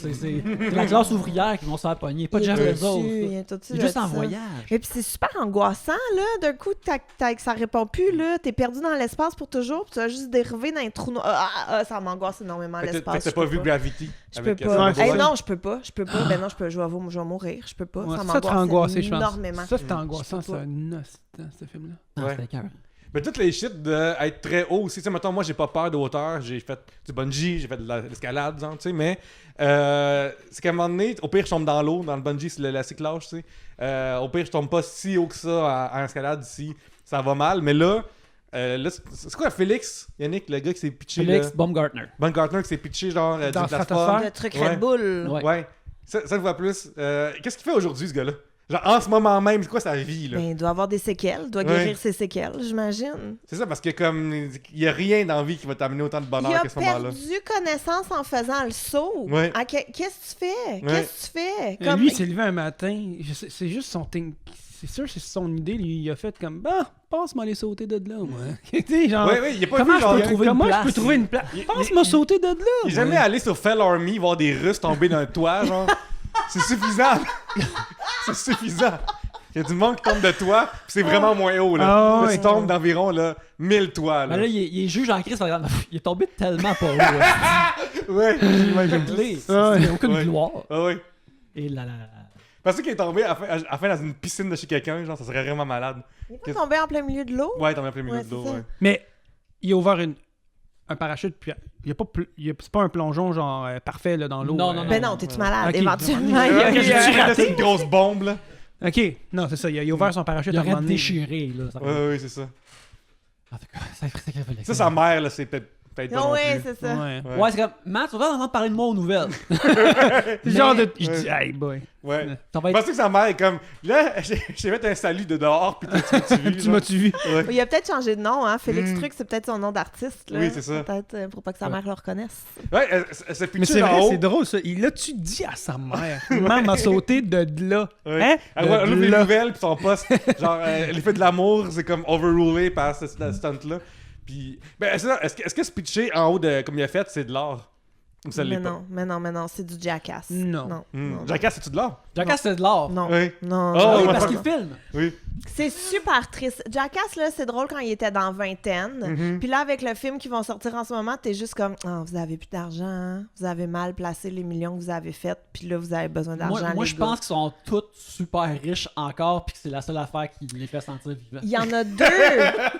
la classe ouvrière qui vont se faire pogner. Pas Jeff Bezos. Il est Il est juste en voyage. Et puis c'est super angoissant, là. D'un coup, ça répond plus, là. T'es perdu dans l'espace pour toujours, puis tu vas juste dériver dans un trou noir. Ça m'angoisse énormément, Fait que l'espace. t'as je pas peux vu Gravity? Je peux avec pas. Sandra Ouais, Hey, Bullock? non, je peux pas. Ben non, je vais mourir. Je peux pas. Ouais, ça ça te rend m'angoisse angoissé, je pense. énormément. Ça, c'est angoissant, Je peux pas. ça. Noce, ce film-là. Non, Ouais. c'était cœur. Mais toutes les shit d'être très haut aussi. Tu sais, mettons, moi, j'ai pas peur de hauteur. J'ai fait du bungee, j'ai fait de l'escalade, genre, tu sais, mais c'est qu'à un moment donné, au pire, je tombe dans l'eau. Dans le bungee, c'est la cyclage, tu sais. Au pire, je tombe pas si haut que ça en escalade ici. Ça va mal. Mais là, c'est quoi, Félix, Yannick, le gars qui s'est pitché, Félix Baumgartner. Baumgartner, qui s'est pitché, genre, Dans du plateforme. stratosphère. Le truc Ouais. Red Bull. Ouais. Ouais. Ça je vois plus. Qu'est-ce qu'il fait aujourd'hui, ce gars-là? Genre, en ce moment même, c'est quoi sa vie, là? Ben, il doit avoir des séquelles. Il doit Ouais. guérir ses séquelles, j'imagine. C'est ça, parce que comme, il y a rien dans la vie qui va t'amener autant de Il bonheur a qu'à ce moment-là. perdu connaissance en faisant le saut. Ouais. Qu'est-ce que tu fais? Ouais. Qu'est-ce que tu fais? Et lui, il s'est levé un matin. C'est juste son thing. C'est sûr, c'est son idée. Lui, il a fait comme bah, passe-moi aller sauter de là, moi. Tu sais, genre. Ouais, il a pas Comment vu, genre, je peux trouver une comment place? je peux trouver une place? Il- Passe-moi sauter de là. Il est jamais allé sur Fell Army voir des Russes tomber dans le toit, genre. C'est suffisant. C'est suffisant. Il y a du monde qui tombe de toi, puis c'est vraiment moins haut, là. Ah, Là, ouais. tu tombes d'environ, là, 1000 toits, là. Ben là, il est juge en crise. Il est tombé tellement pas haut. Ouais. Ouais, j'imagine. Il n'y a aucune Ouais. gloire. Ah ouais. Et là là. Parce qu'il est tombé à la fin dans une piscine de chez quelqu'un, genre, ça serait vraiment malade. Il est pas tombé en plein milieu de l'eau? Ouais, t'en as plein milieu Ouais, de dos, c'est ça. ouais. Mais il a ouvert un parachute, puis il y a pas c'est pas un plongeon genre parfait là, dans l'eau. Non, non, Ben non, t'es-tu malade? Ok. Éventuellement, Ouais, il y a ok, eu j'ai un- raté. C'est une grosse bombe, là. Ok, non, c'est ça. Il a ouvert son parachute Il à un moment aurait donné. déchiré. Là, ça Ouais, ouais, c'est ça. En tout cas, sacré Félix. Ça, sa mère, là, c'est peut-être pas Ah non ouais, plus. c'est ça. Ouais. Ouais. Ouais, c'est comme, Matt, tu vas entendre parler de moi aux nouvelles. C'est genre de. Je Ouais. dis, hey boy. Ouais. Ça va Je être. pensais que sa mère est comme, là, j'ai fait un salut de dehors, pis t'as-tu vu, Tu genre? m'as-tu vu? Ouais. Il a peut-être changé de nom, hein. Félix Truc, c'est peut-être son nom d'artiste. là. Oui, c'est ça. Peut-être pour pas que sa mère le reconnaisse. Ouais, elle s'est Mais pitchée c'est en vrai, haut. c'est drôle ça. Il l'a-tu dit à sa mère? Maman m'a sauté de là. Ouais. Hein? Elle voit De elle ouvre les là. nouvelles, pis son poste, genre, elle fait de l'amour, c'est comme overrulé par ce stunt-là. Puis, ben, c'est ça, est-ce que se pitcher en haut de, comme il a fait, c'est de l'art? Ou ça l'est Mais non, c'est du jackass. Non. Non. pas? Jackass, c'est-tu de l'art? Jackass, c'est de l'art. Non. Oui. Non. Oh, Ah oui, ouais, parce ouais. qu'il filme. Oui. C'est super triste. Jackass, là, c'est drôle quand il était dans vingtaine. Mhm. Puis là, avec le film qui vont sortir en ce moment, t'es juste comme ah, vous avez plus d'argent, hein? Vous avez mal placé les millions que vous avez faits, puis là, vous avez besoin d'argent. Moi, les je gars. pense qu'ils sont tous super riches encore, puis que c'est la seule affaire qui les fait sentir vivants. Il y en a deux. Non,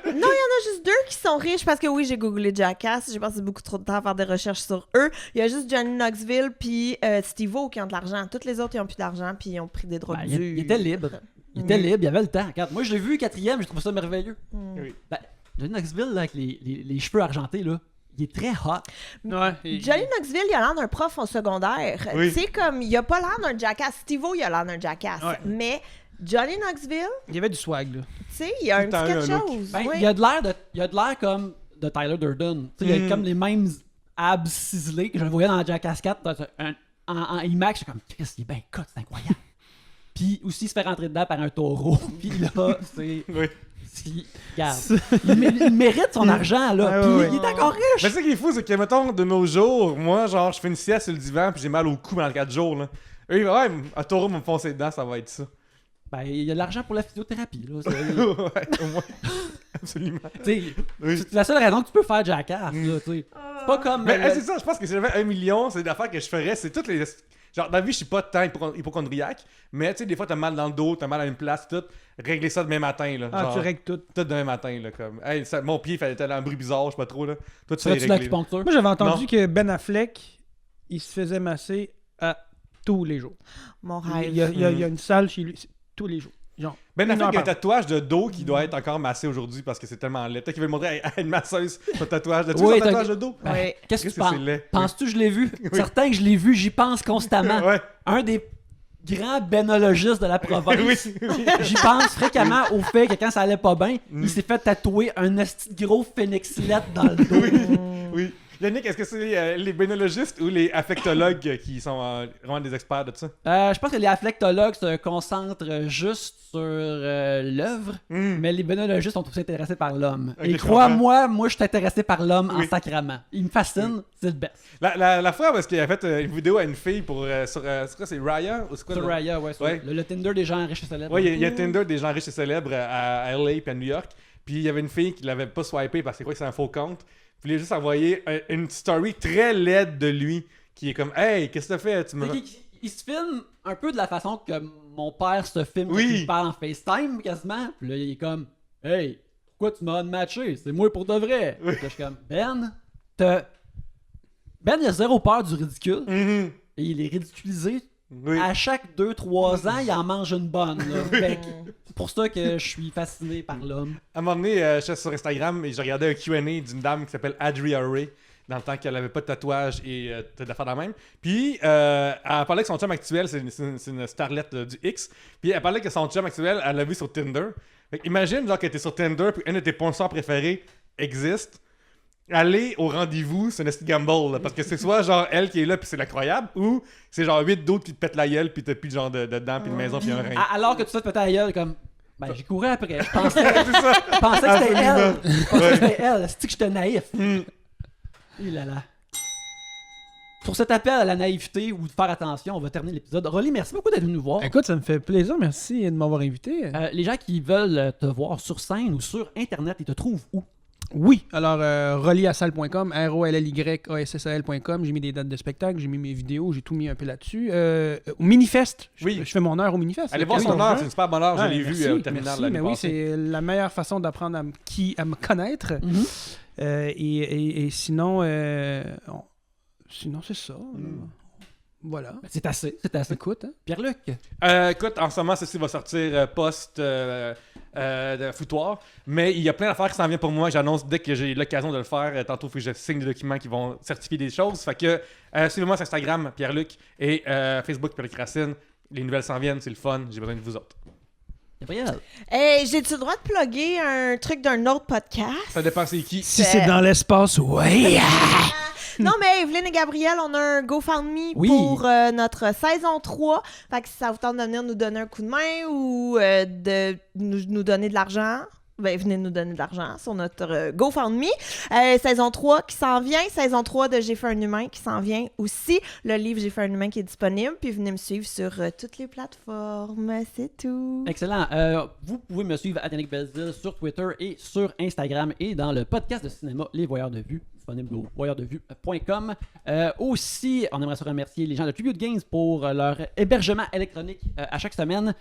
il y en a juste deux qui sont riches parce que oui, j'ai googlé Jackass. J'ai passé beaucoup trop de temps à faire des recherches sur eux. Il y a juste Johnny Knoxville puis Steve-O qui ont de l'argent. Toutes les autres, ils ont plus d'argent puis ils ont pris des drogues Ben, dures. il était libre. Il était libre, il avait le temps. Regarde, moi, je l'ai vu quatrième, j'ai trouvé ça merveilleux. Oui. Ben, Johnny Knoxville, là, avec les cheveux argentés, là, il est très hot. Ouais. et- Johnny Knoxville, il a l'air d'un prof au secondaire. Oui. Tu sais, comme, il a pas l'air d'un Jackass. Steve-O, il a l'air d'un Jackass. Ouais. Mais Johnny Knoxville, Il y avait du swag là. tu sais, il y a un Tout le petit temps quelque un look. chose. Ben, Oui. il a de l'air comme de Tyler Durden. Tu sais, il a comme les mêmes abs ciselés que je le voyais dans Jackass 4 en IMAX. J'étais comme, Chris, il est bien cut, c'est incroyable. Puis aussi, il se fait rentrer dedans par un taureau. Puis là, c'est. Oui. Regarde. Il mérite son argent, là. Ouais, Puis ouais, il est encore riche. Mais c'est ça qui est fou, c'est que, mettons, de nos jours, moi, genre, je fais une sieste sur le divan, puis j'ai mal au cou pendant 4 jours, là. Eux, ouais, un taureau va me foncer dedans, ça va être ça. Ben, il y a de l'argent pour la physiothérapie, là. C'est- Ouais, au moins. Absolument. Tu sais, Oui. c'est la seule raison que tu peux faire Jackass, là, tu sais. C'est pas comme. Mais c'est ça, je pense que si j'avais 1 million, c'est l'affaire que je ferais, c'est toutes les Genre, dans la vie, je suis pas tant hypochondriaque, mais tu sais, des fois, t'as mal dans le dos, t'as mal à une place, tout. Régler ça demain matin, là. Ah, genre, tu règles tout. tout demain matin, là. Comme, hey, mon pied, fait un bruit bizarre, je sais pas trop, là. Tout ça est Ferais-tu de réglé. l'acupuncture? Moi, j'avais entendu Non. que Ben Affleck, il se faisait masser à tous les jours. Mon Il rêve. y a une salle chez lui, tous les jours. Genre, Ben une Affleck heure a un par- tatouage de dos qui doit être encore massé aujourd'hui parce que c'est tellement laid. Peut-être qu'il veut le montrer à une masseuse, son tatouage. L'as-tu Oui, vu son t'as- tatouage de dos? Ben, Oui. Qu'est-ce que Qu'est-ce tu que penses? c'est laid? Penses-tu que je l'ai vu? Certain que je l'ai vu, j'y pense constamment. Ouais. Un des grands bénologistes de la province. Oui. J'y pense fréquemment au fait que quand ça allait pas bien, Mm. il s'est fait tatouer un esti de gros phénixilette dans le dos. Oui. Yannick, est-ce que c'est les bénologistes ou les affectologues qui sont vraiment des experts de ça? Je pense que les affectologues se concentrent juste sur l'œuvre, mais les bénologistes sont aussi intéressés par l'homme. Ok, Et je crois-moi, moi je suis intéressé par l'homme Oui. en sacrament. Il me fascine, c'est le best. La fois parce qu'il a fait une vidéo à une fille pour c'est quoi, c'est Raya ou c'est quoi? Sur là? Raya, ouais, sur Ouais. le Tinder des gens riches et célèbres. Ouais, il y a Tinder des gens riches et célèbres à LA puis à New York. Puis il y avait une fille qui l'avait pas swipé parce qu'elle croyait que c'était un faux compte. Puis il a juste envoyé une story très laide de lui qui est comme Hey, qu'est-ce que t'as fait? Tu me... Il se filme un peu de la façon que mon père se filme quand Oui. il parle en FaceTime quasiment. Puis là, il est comme Hey, pourquoi tu m'as unmatché? C'est moi pour de vrai. Oui. Puis là, je suis comme Ben, il a zéro peur du ridicule. Mhm. Et il est ridiculisé. Oui. À chaque 2-3 ans, il en mange une bonne. là. Fait que c'est pour ça que je suis fasciné par l'homme. À un moment donné, j'étais sur Instagram et j'ai regardé un Q&A d'une dame qui s'appelle Adria Ray, dans le temps qu'elle avait pas de tatouage et d'affaires de la même. Puis, elle parlait que son chum actuel, c'est une starlette du X. Puis, elle parlait que son chum actuel, elle l'a vu sur Tinder. Fait que imagine, genre, que t'es sur Tinder puis un de tes sponsors préférés existe. Aller au rendez-vous, c'est un esti gamble, là, parce que c'est soit genre elle qui est là puis c'est incroyable, ou c'est genre 8 d'autres qui te pètent la gueule puis t'as plus de genre de dents puis une maison puis un rein. Alors que tout ça te fait ta gueule, comme ben j'ai couru après. Je pensais, C'est ça. je pensais que c'était elle. Absolument. Je pensais que c'était elle. C'est que j'étais naïf. Et là là. Pour cet appel à la naïveté ou de faire attention, on va terminer l'épisode. Rolly, merci beaucoup d'être venu nous voir. Écoute, ça me fait plaisir. Merci de m'avoir invité. Les gens qui veulent te voir sur scène ou sur Internet, ils te trouvent où? Oui, alors rolyassal.com, ROLLYASSAL.com, j'ai mis des dates de spectacle, j'ai mis mes vidéos, j'ai tout mis un peu là-dessus. Au Minifest, Oui. je fais mon heure au Minifest. Allez le voir 14 son heure, juin. c'est une super bonne heure, je Ouais, l'ai merci, vu au terminal merci, l'année mais oui, passée. c'est la meilleure façon d'apprendre à me connaître. Et sinon, sinon c'est ça. Voilà. Ben, c'est assez, c'est assez. Écoute, hein. Pierre-Luc? Écoute, en ce moment, ceci va sortir post de foutoir, mais il y a plein d'affaires qui s'en viennent pour moi. J'annonce dès que j'ai l'occasion de le faire. Tantôt, il faut que je signe des documents qui vont certifier des choses. Fait que suivez-moi sur Instagram, Pierre-Luc, et Facebook, Pierre-Luc Racine. Les nouvelles s'en viennent, c'est le fun. J'ai besoin de vous autres. Gabriel? Hey, j'ai-tu le droit de plugger un truc d'un autre podcast? Ça dépend c'est qui. si c'est dans l'espace, ouais. Non, mais Evelyne et Gabriel, on a un GoFundMe Oui. pour notre saison 3. Fait que si ça vous tente de venir nous donner un coup de main ou de nous donner de l'argent, ben venez nous donner de l'argent sur notre GoFundMe. Saison 3 qui s'en vient. Saison 3 de J'ai fait un humain qui s'en vient aussi. Le livre J'ai fait un humain qui est disponible. Puis venez me suivre sur toutes les plateformes. C'est tout. Excellent. Vous pouvez me suivre à Yannick Belzil sur Twitter et sur Instagram et dans le podcast de cinéma Les Voyeurs de Vue, disponible au voyeursdevue.com. Aussi, on aimerait se remercier les gens de Tribute Games pour leur hébergement électronique à chaque semaine.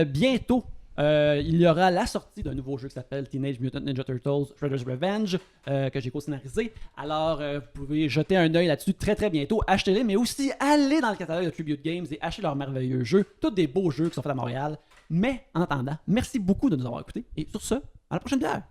Bientôt, il y aura la sortie d'un nouveau jeu qui s'appelle Teenage Mutant Ninja Turtles Shredder's Revenge que j'ai co-scénarisé. Alors, vous pouvez jeter un œil là-dessus très très bientôt. Achetez-les, mais aussi allez dans le catalogue de Tribute Games et achetez leurs merveilleux jeux. Tous des beaux jeux qui sont faits à Montréal. Mais en attendant, merci beaucoup de nous avoir écoutés. Et sur ce, à la prochaine bière!